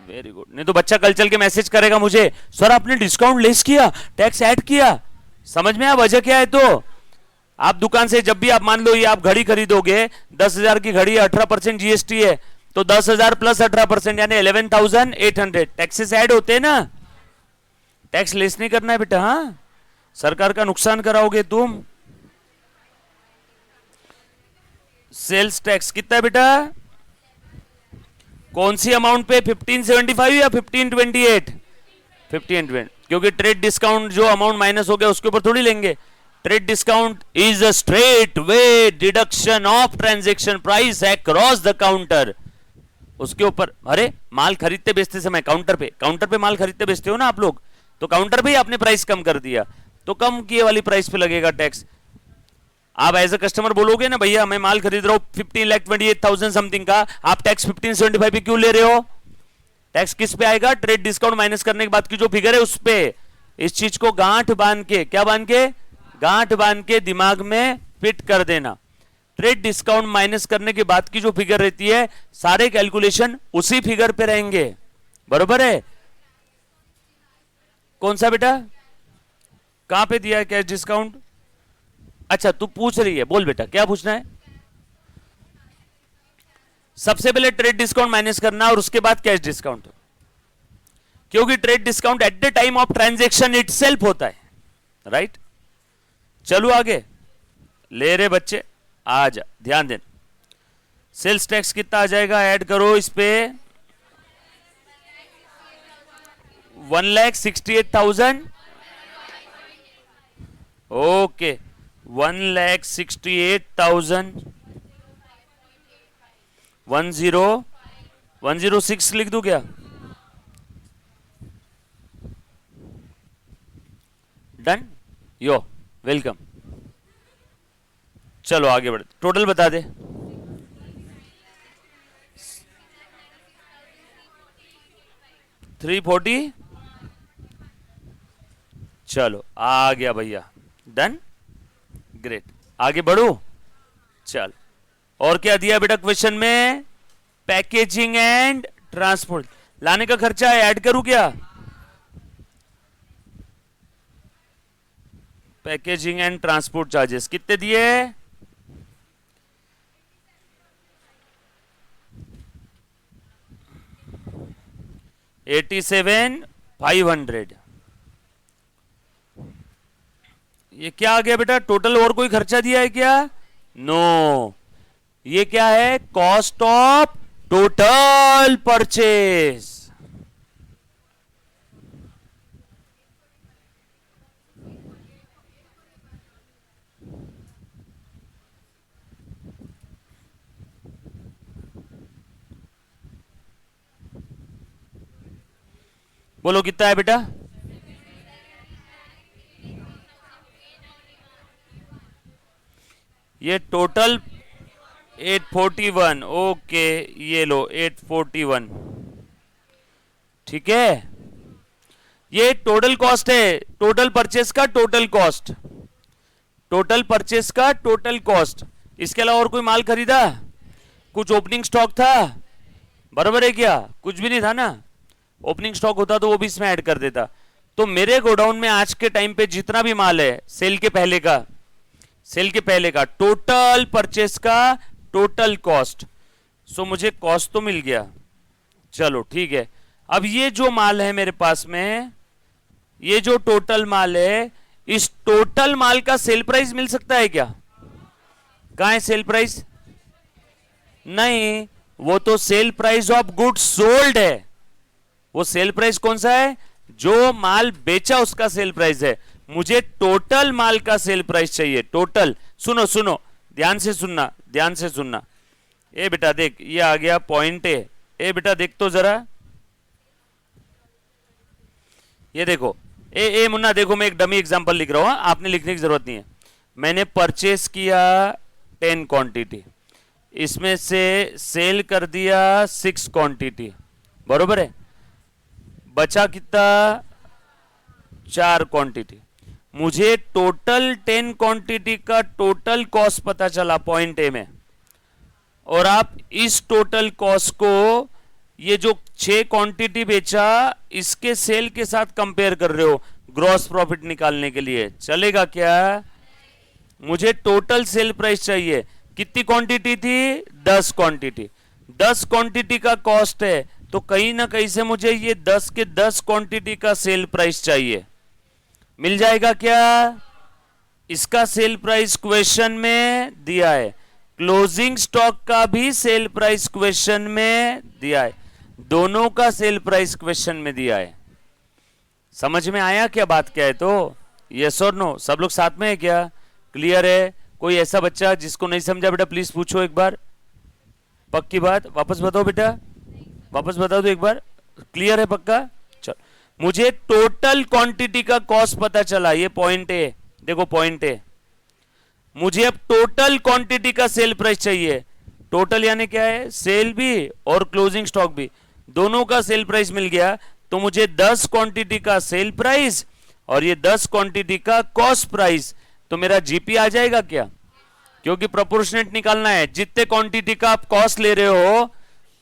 Very good. नहीं तो बच्चा कल चल के मैसेज करेगा मुझे, सर आपने डिस्काउंट लेस किया, टैक्स ऐड किया। समझ में आया वजह क्या है? तो आप दुकान से जब भी आप मान लो ये आप घड़ी खरीदोगे, 10,000 की घड़ी, 18% जीएसटी है, तो 10,000 प्लस 18% यानी 11,800 टैक्सेस ऐड होते हैं ना। टैक्स लेस नहीं करना है बेटा, हाँ, सरकार का नुकसान कराओगे तुम। सेल्स टैक्स कितना है बेटा? कौन सी अमाउंट पे? 1575 या 1528? 1520, क्योंकि ट्रेड डिस्काउंट जो अमाउंट माइनस हो गया उसके ऊपर थोड़ी लेंगे। Trade discount is a straight way deduction of transaction price across the counter. उसके ऊपर, अरे माल खरीदते बेचते समय काउंटर पे माल खरीदते बेचते हो ना आप लोग, तो काउंटर पे ही आपने प्राइस कम कर दिया, तो कम किए वाली प्राइस पे लगेगा टैक्स। आप एज अ कस्टमर बोलोगे ना, भैया मैं माल खरीद रहा हूं 15,28,000 समथिंग का, आप टैक्स 1575 पे क्यों ले रहे हो? टैक्स किस पे आएगा? ट्रेड डिस्काउंट माइनस करने के बाद की जो फिगर है उस पे। इस चीज को गांठ बांध के, क्या बांध के? गांठ बांध के दिमाग में फिट कर देना। ट्रेड डिस्काउंट माइनस करने के बाद की जो फिगर रहती है, सारे कैलकुलेशन उसी फिगर पे रहेंगे। बरोबर है? कौन सा बेटा? कहां पे दिया है कैश डिस्काउंट? अच्छा तू पूछ रही है, बोल बेटा क्या पूछना है? सबसे पहले ट्रेड डिस्काउंट माइनस करना और उसके बाद कैश डिस्काउंट, क्योंकि trade discount at the time of transaction itself होता है, राइट? चलो आगे ले रहे बच्चे, आ जा, ध्यान देना। सेल्स टैक्स कितना आ जाएगा? ऐड करो इस पे 1,68,000। ओके, 1,68,000 106 लिख दूं क्या? डन, यो वेलकम। चलो आगे बढ़ते, टोटल बता दे। 340, चलो आ गया भैया, डन, ग्रेट। आगे बढ़ू, चल। और क्या दिया बेटा क्वेश्चन में? पैकेजिंग एंड ट्रांसपोर्ट, लाने का खर्चा है, ऐड करूं क्या? पैकेजिंग एंड ट्रांसपोर्ट चार्जेस कितने दिए? 87,500। ये क्या आ गया बेटा? टोटल और कोई खर्चा दिया है क्या? नो, ये क्या है? Cost of total purchase. बोलो कितना है बेटा? ये टोटल 841। ओके, ये लो 841, ठीक है। ये टोटल कॉस्ट है, टोटल परचेस का टोटल कॉस्ट, टोटल परचेस का टोटल कॉस्ट। इसके अलावा और कोई माल खरीदा? कुछ ओपनिंग स्टॉक था? बराबर है क्या? कुछ भी नहीं था ना। ओपनिंग स्टॉक होता तो वो भी इसमें ऐड कर देता। तो मेरे गोडाउन में आज के टाइम पे जितना भी माल है सेल के पहले का, सेल के पहले का टोटल परचेस का टोटल कॉस्ट, सो मुझे कॉस्ट तो मिल गया। चलो ठीक है। अब ये जो माल है मेरे पास में, ये जो टोटल माल है, इस टोटल माल का सेल प्राइस मिल सकता है क्या? कहां है सेल प्राइस? नहीं, वो तो cell price of goods sold है। वो सेल प्राइस कौन सा है? जो माल बेचा उसका सेल प्राइस है। मुझे टोटल माल का सेल प्राइस चाहिए, टोटल। सुनो सुनो, ध्यान से सुनना, ध्यान से सुनना। ए बेटा देख, ये आ गया पॉइंट ए। ए बेटा देख तो जरा, ये देखो, ए मुन्ना देखो, मैं एक डमी एग्जांपल लिख रहा हूँ, आपने लिखने की जरूरत नहीं है। मैंने परचेस किया 10 क्वांटिटी, इसमें से सेल कर दिया 6 क्वांटिटी, बरोबर है। बचा कितना, 4 क्वांटिटी। मुझे टोटल 10 क्वांटिटी का टोटल कॉस्ट पता चला पॉइंट ए में, और आप इस टोटल कॉस्ट को ये जो 6 क्वांटिटी बेचा इसके सेल के साथ कंपेयर कर रहे हो ग्रॉस प्रॉफिट निकालने के लिए, चलेगा क्या? मुझे टोटल सेल प्राइस चाहिए। कितनी क्वांटिटी थी? 10 क्वांटिटी। 10 क्वांटिटी का कॉस्ट है, तो कहीं ना कहीं से मुझे ये 10 के 10 क्वांटिटी का सेल प्राइस चाहिए। मिल जाएगा क्या? इसका सेल प्राइस क्वेश्चन में दिया है, क्लोजिंग स्टॉक का भी सेल प्राइस क्वेश्चन में दिया है, दोनों का सेल प्राइस क्वेश्चन में दिया है। समझ में आया क्या बात क्या है? तो यस और नो, सब लोग साथ में है क्या? क्लियर है? कोई ऐसा बच्चा जिसको नहीं समझा बेटा प्लीज पूछो एक बार, पक्की बात, वापस बताओ बेटा, वापस बता दो एक बार, क्लियर है पक्का? चल, मुझे टोटल क्वांटिटी का कॉस्ट पता चला, ये पॉइंट है, देखो पॉइंट है। मुझे अब टोटल क्वांटिटी का सेल प्राइस चाहिए। टोटल यानी क्या है? सेल भी और क्लोजिंग स्टॉक भी, दोनों का सेल प्राइस मिल गया। तो मुझे 10 क्वांटिटी का सेल प्राइस और ये 10 क्वांटिटी का कॉस्ट प्राइस, तो मेरा जीपी आ जाएगा क्या? क्योंकि प्रोपोर्शनेट निकालना है, जितने क्वांटिटी का आप कॉस्ट ले रहे हो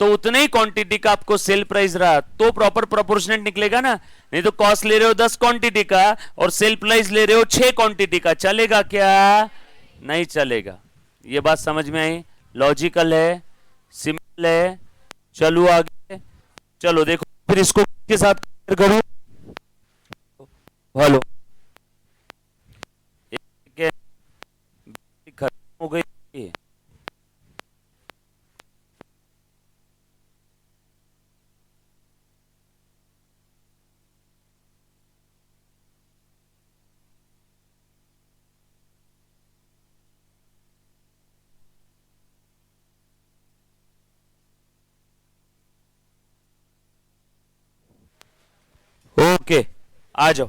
तो उतने ही क्वांटिटी का आपको सेल प्राइस रहा, तो प्रॉपर प्रोपोर्शनेट निकलेगा ना। नहीं तो कॉस्ट ले रहे हो 10 क्वांटिटी का और सेल प्राइस ले रहे हो 6 क्वांटिटी का, चलेगा क्या? नहीं चलेगा। ये बात समझ में आई? लॉजिकल है, सिंपल है। चलो आगे, चलो देखो फिर इसको के साथ करूं। हेलो, खत्म हो गई। ओके, आ जाओ।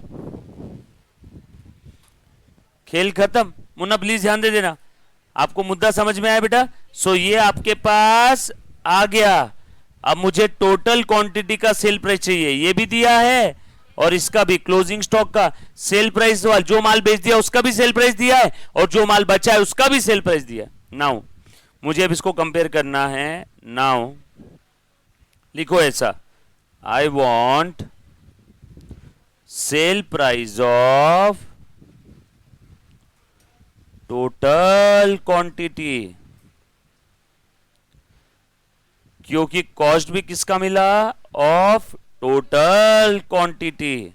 खेल खत्म। मुन्ना प्लीज ध्यान दे देना, आपको मुद्दा समझ में आया बेटा? सो ये आपके पास आ गया। अब मुझे टोटल क्वांटिटी का सेल प्राइस चाहिए, ये भी दिया है और इसका भी, क्लोजिंग स्टॉक का सेल प्राइस, जो माल बेच दिया उसका भी सेल प्राइस दिया है और जो माल बचा है उसका भी सेल प्राइस दिया है। नाउ मुझे अब इसको कंपेयर करना है। नाउ लिखो ऐसा, I want cell price of total quantity, क्योंकि कॉस्ट भी किसका मिला? ऑफ टोटल क्वांटिटी,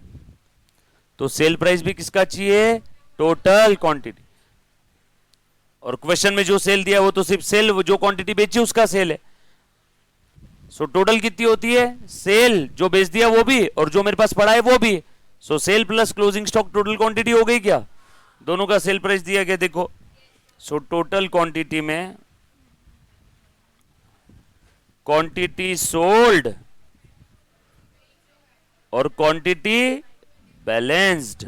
तो सेल प्राइस भी किसका चाहिए? Total quantity. और क्वेश्चन में जो सेल दिया वो तो सिर्फ सेल, जो क्वांटिटी बेची उसका सेल है। सो टोटल कितनी होती है? सेल जो बेच दिया वो भी और जो मेरे पास पड़ा है वो भी। So sale plus closing stock total quantity हो गई क्या? दोनों का सेल प्राइस दिया गया, देखो। सो टोटल क्वांटिटी में क्वांटिटी सोल्ड और क्वांटिटी बैलेंस्ड,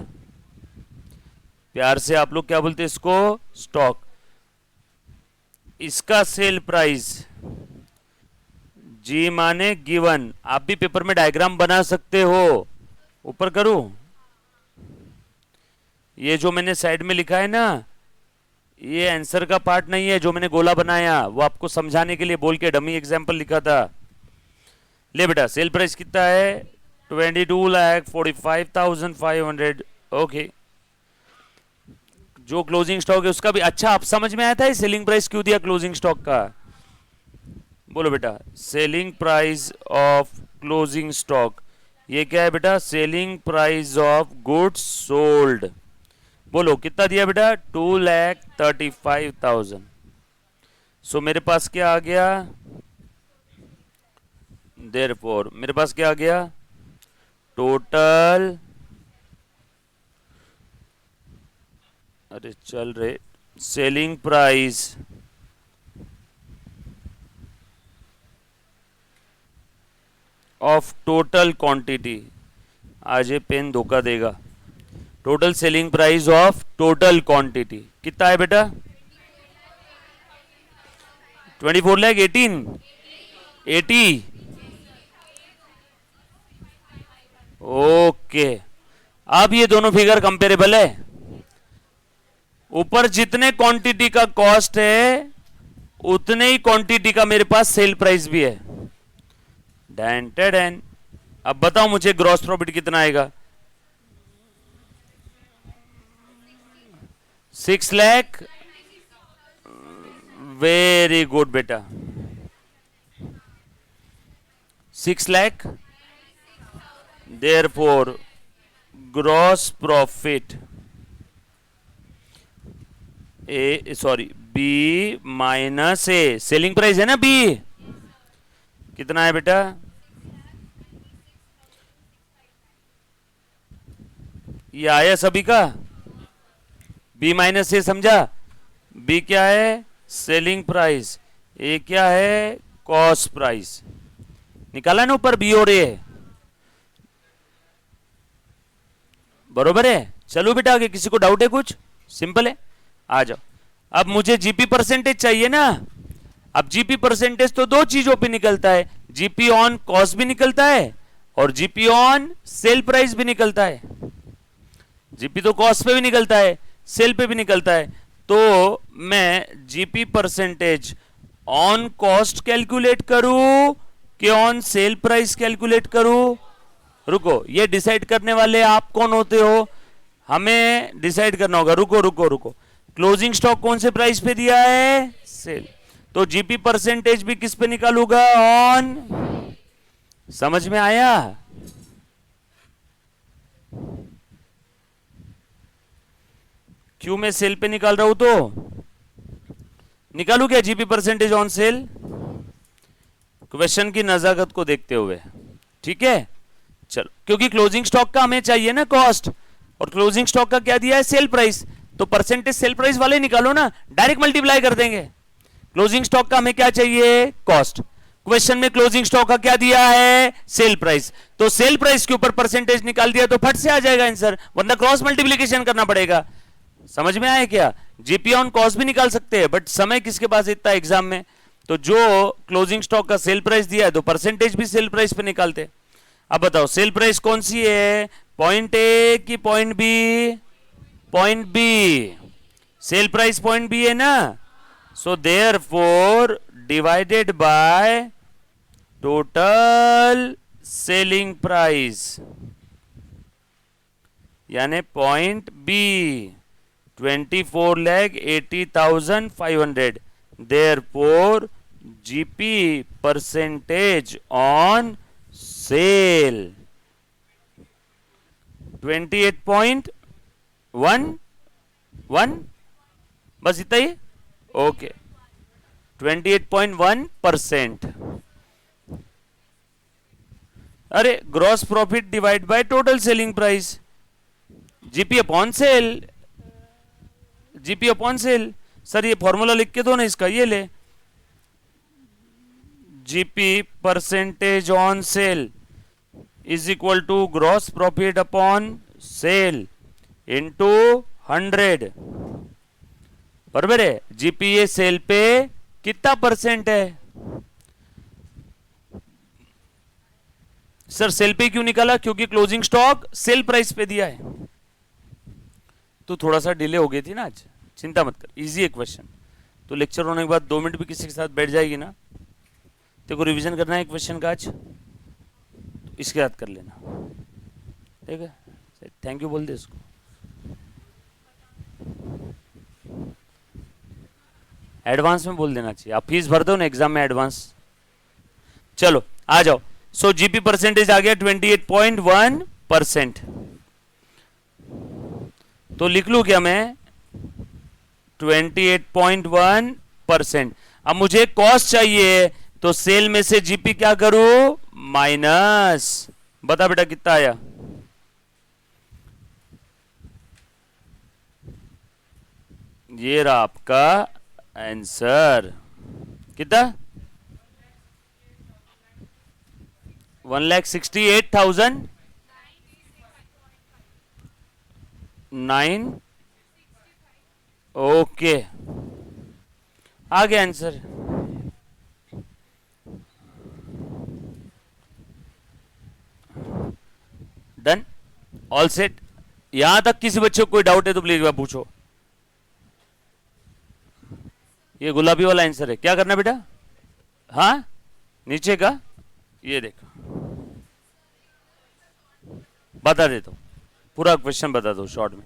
प्यार से आप लोग क्या बोलते हैं इसको? स्टॉक। इसका सेल प्राइस जी माने गिवन। आप भी पेपर में डायग्राम बना सकते हो, ऊपर करूं? ये जो मैंने साइड में लिखा है ना, ये आंसर का पार्ट नहीं है। जो मैंने गोला बनाया वो आपको समझाने के लिए बोल के डमी एग्जांपल लिखा था। ले बेटा, सेल प्राइस कितना है? 22,45,500। ओके, जो क्लोजिंग स्टॉक है उसका भी। अच्छा, आप समझ में आया था सेलिंग प्राइस क्यों दिया क्लोजिंग स्टॉक का? बोलो बेटा, selling price of closing stock, ये क्या है बेटा? Selling price of goods sold. बोलो कितना दिया बेटा? 2,35,000। सो मेरे पास क्या आ गया? देयरफॉर मेरे पास क्या आ गया? टोटल, अरे चल रहे, selling price of total quantity, आज ये पेन धोखा देगा। Total selling price of total quantity कितना है बेटा? 24 लाख 80। ओके, अब ये दोनों फिगर कंपेरेबल है। ऊपर जितने क्वांटिटी का कॉस्ट है उतने ही क्वांटिटी का मेरे पास सेल प्राइस भी है। डैन टेडन। अब बताओ मुझे ग्रॉस प्रॉफिट कितना आएगा? 6 लाख। वेरी गुड बेटा, 6 लाख। देयरफॉर ग्रॉस प्रॉफिट ए सॉरी बी माइनस ए, सेलिंग प्राइस है ना बी, कितना है बेटा? ये आया सभी का? बी माइनस ए, समझा? बी क्या है? Selling price. ए क्या है? Cost price. निकाला ना ऊपर बी और ए, बरोबर है? चलो बेटा आगे, किसी को डाउट है कुछ? सिंपल है, आ जाओ। अब मुझे जीपी परसेंटेज चाहिए ना। अब जीपी परसेंटेज तो दो चीजों पे निकलता है, जीपी ऑन कॉस्ट भी निकलता है और जीपी ऑन सेल प्राइस भी निकलता है। जीपी तो कॉस्ट पे भी निकलता है, सेल पे भी निकलता है। तो मैं GP percentage on cost calculate करूं कि ऑन सेल प्राइस कैलकुलेट करूं? रुको, ये डिसाइड करने वाले आप कौन होते हो? हमें डिसाइड करना होगा। रुको रुको रुको, क्लोजिंग स्टॉक कौन से प्राइस पे दिया है? सेल। तो जीपी परसेंटेज भी किस पे निकालूंगा? ऑन। समझ में आया? क्यों मैं सेल पे निकाल रहा हूं? तो निकालू क्या GP percentage on cell? Question की नजाकत को देखते हुए, ठीक है? चलो, क्योंकि क्लोजिंग स्टॉक का हमें चाहिए ना कॉस्ट, और क्लोजिंग स्टॉक का क्या दिया है? Sale price. तो परसेंटेज सेल प्राइस वाले निकालो ना, डायरेक्ट मल्टीप्लाई कर देंगे। क्लोजिंग स्टॉक का हमें क्या चाहिए? कॉस्ट। क्वेश्चन में क्लोजिंग स्टॉक का क्या दिया है? Sale price. तो सेल प्राइस के ऊपर परसेंटेज निकाल दिया तो फट से आ जाएगा आंसर, वरना क्रॉस मल्टीप्लीकेशन करना पड़ेगा। समझ में आया क्या? जीपी ऑन कॉस्ट भी निकाल सकते हैं, बट समय किसके पास इतना एग्जाम में? तो जो क्लोजिंग स्टॉक का सेल प्राइस दिया है तो परसेंटेज भी सेल प्राइस पे निकालते। अब बताओ सेल प्राइस कौन सी है? पॉइंट ए की point B? Point B. Sale price point B है ना, so therefore divided by total selling price, यानी point B 24,80,500। Therefore GP percentage on sale 28.11, बस इतना ही। ओके, 28.1%। अरे gross profit divide by total selling price, GP upon sale. GP upon sale. Sir ये formula लिख के दो ना इसका, ये ले। GP percentage on sale is equal to gross profit upon cell into 100, बराबर है? जीपीए सेल पे कितना परसेंट है? सर सेल पे क्यों निकाला? क्योंकि क्लोजिंग स्टॉक सेल प्राइस पे दिया है। तो थोड़ा सा डिले हो गई थी ना आज, चिंता मत कर, इजी है क्वेश्चन। तो लेक्चर होने के बाद 2 मिनट भी किसी के साथ बैठ जाएगी ना, तेरे को रिवीजन करना है क्वेश्चन का आज, तो इसके साथ कर लेना, ठीक है? थैंक यू बोल दे इसको। एडवांस में बोल देना चाहिए, आप फीस भर दो ना एग्जाम में एडवांस। चलो आ जाओ। सो जीपी परसेंटेज आ गया 28.1%। तो लिख लू क्या मैं? 28.1%। अब मुझे कॉस्ट चाहिए, तो सेल में से जीपी क्या करूं? माइनस। बता बेटा कितना आया? ये रहा आपका आंसर। कितना? 1,68,000। 9, ओके, आ गया आंसर। Done, all set. यहां तक किसी बच्चे को कोई डाउट है तो प्लीज वह पूछो। ये गुलाबी वाला आंसर है, क्या करना बेटा? हाँ, नीचे का ये देखो, बता देता हूं, पूरा क्वेश्चन बता दो शॉर्ट में।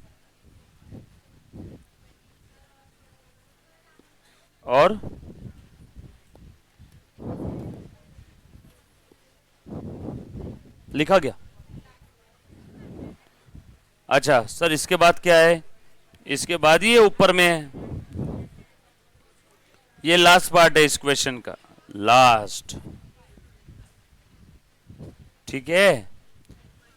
और लिखा गया। अच्छा सर, इसके बाद क्या है? इसके बाद ये ऊपर में है, ये लास्ट पार्ट है इस क्वेश्चन का, लास्ट। ठीक है,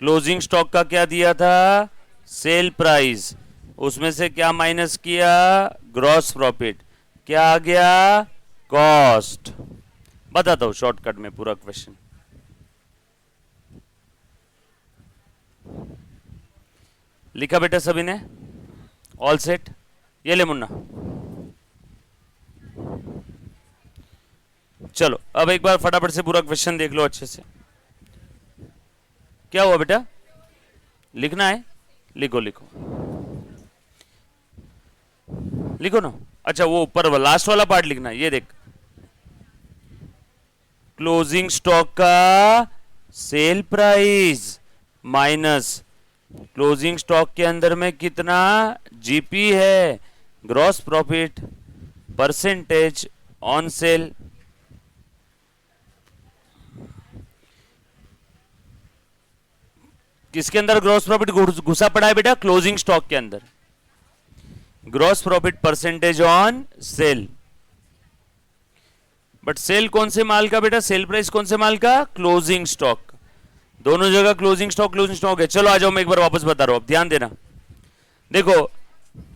क्लोजिंग स्टॉक का क्या दिया था? सेल प्राइस, उसमें से क्या माइनस किया? Gross profit. क्या आ गया? कॉस्ट। बताता हूं शॉर्टकट में पूरा क्वेश्चन। लिखा बेटा सभी ने? All set? ये ले मुन्ना, चलो अब एक बार फटाफट से पूरा क्वेश्चन देख लो अच्छे से। क्या हुआ बेटा? लिखना है? लिखो लिखो लिखो ना। अच्छा वो ऊपर लास्ट वाला पार्ट लिखना है। ये देख, क्लोजिंग स्टॉक का sale price minus closing stock के अंदर में कितना जीपी है, gross profit percentage on cell. किसके अंदर ग्रॉस प्रॉफिट घुसा पड़ा है बेटा? क्लोजिंग स्टॉक के अंदर। Gross profit percentage on sale. But sale कौन से माल का बेटा? सेल प्राइस कौन से माल का? Closing stock. दोनों जगह क्लोजिंग स्टॉक है। चलो आ जाओ, मैं एक बार वापस बता रहा हूं, अब ध्यान देना। देखो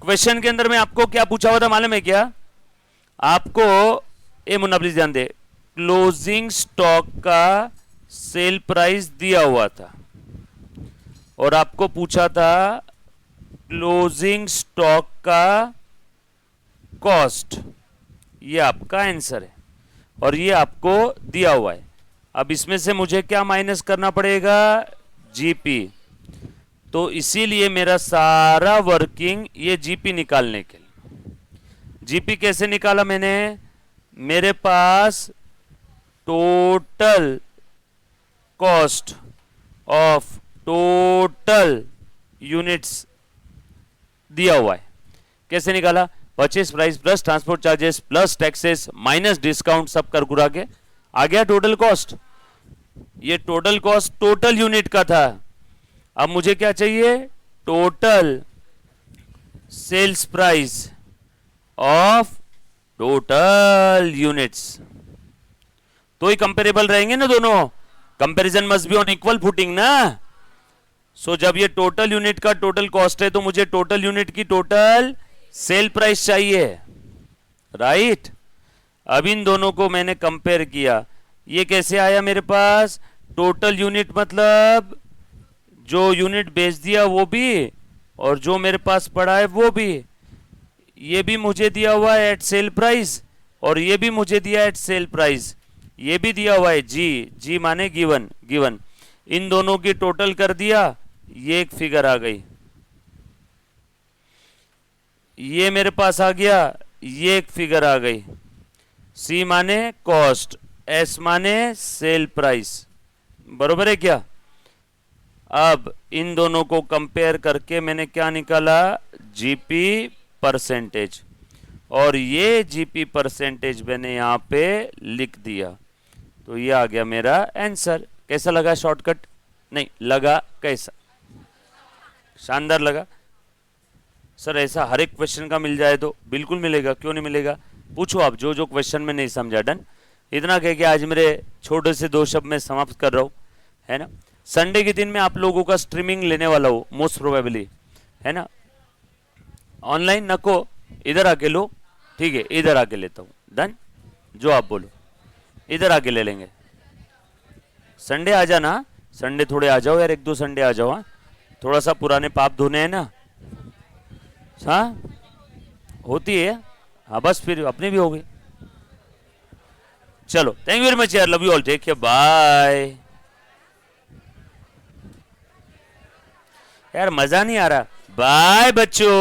क्वेश्चन के अंदर में आपको क्या पूछा हुआ था मालूम है क्या? आपको, ए मुन्ना प्लीज ध्यान दे, क्लोजिंग स्टॉक का सेल प्राइस दिया हुआ था और आपको पूछा था क्लोजिंग स्टॉक का कॉस्ट। ये आपका आंसर है और ये आपको दिया हुआ है। अब इसमें से मुझे क्या माइनस करना पड़ेगा? जीपी। तो इसीलिए मेरा सारा वर्किंग ये जीपी निकालने के लिए। जीपी कैसे निकाला मैंने? मेरे पास total cost of total units दिया हुआ है। कैसे निकाला? Purchase price plus transport charges plus taxes minus discount सब कर कुरा के आ गया टोटल कॉस्ट। ये टोटल कॉस्ट टोटल यूनिट का था। अब मुझे क्या चाहिए? Total sales price of total units. तो ही कंपेरेबल रहेंगे ना दोनों। Comparison must be on equal footing ना। सो जब ये टोटल यूनिट का टोटल कॉस्ट है तो मुझे टोटल यूनिट की टोटल सेल प्राइस चाहिए, राइट? अब इन दोनों को मैंने कंपेयर किया। ये कैसे आया मेरे पास? टोटल यूनिट मतलब जो यूनिट बेच दिया वो भी और जो मेरे पास पड़ा है वो भी। ये भी मुझे दिया हुआ है एट सेल प्राइस और ये भी मुझे दिया एट सेल प्राइस। ये भी दिया हुआ है जी, जी माने गिवन, गिवन। इन दोनों की टोटल कर दिया, ये एक फिगर आ गई। ये मेरे पास आ गया, ये एक फिगर आ गई। सी माने कॉस्ट, एस माने सेल प्राइस। बरोबर है क्या? अब इन दोनों को कंपेयर करके मैंने क्या निकाला? GP percentage. और ये जीपी परसेंटेज मैंने यहां पे लिख दिया। तो ये आ गया मेरा आंसर। कैसा लगा शॉर्टकट? नहीं लगा, कैसा? शानदार लगा। सर ऐसा हर एक क्वेश्चन का मिल जाए तो बिल्कुल मिलेगा, क्यों नहीं मिलेगा? पूछो आप जो जो क्वेश्चन में नहीं समझा। डन। इतना कह के आज मेरे छोटे से 2 शब्द में समाप्त कर रहा हूं, है ना। संडे के दिन में आप लोगों का स्ट्रीमिंग लेने वाला हूं मोस्ट प्रोबेबली, है ना। ऑनलाइन नको, इधर आके लो, ठीक है? इधर आके लेता हूं। डन, जो आप बोलो, इधर आके ले लेंगे। संडे आ जाना, संडे थोड़े आ जाओ यार, 1-2 संडे आ जाओ। हाँ, थोड़ा सा पुराने पाप धोने हैं ना। हाँ होती है। हाँ बस फिर अपने भी हो गए। चलो थैंक यू वेरी मच यार, love you all, take care, bye. यार मजा नहीं आ रहा, बाय बच्चों।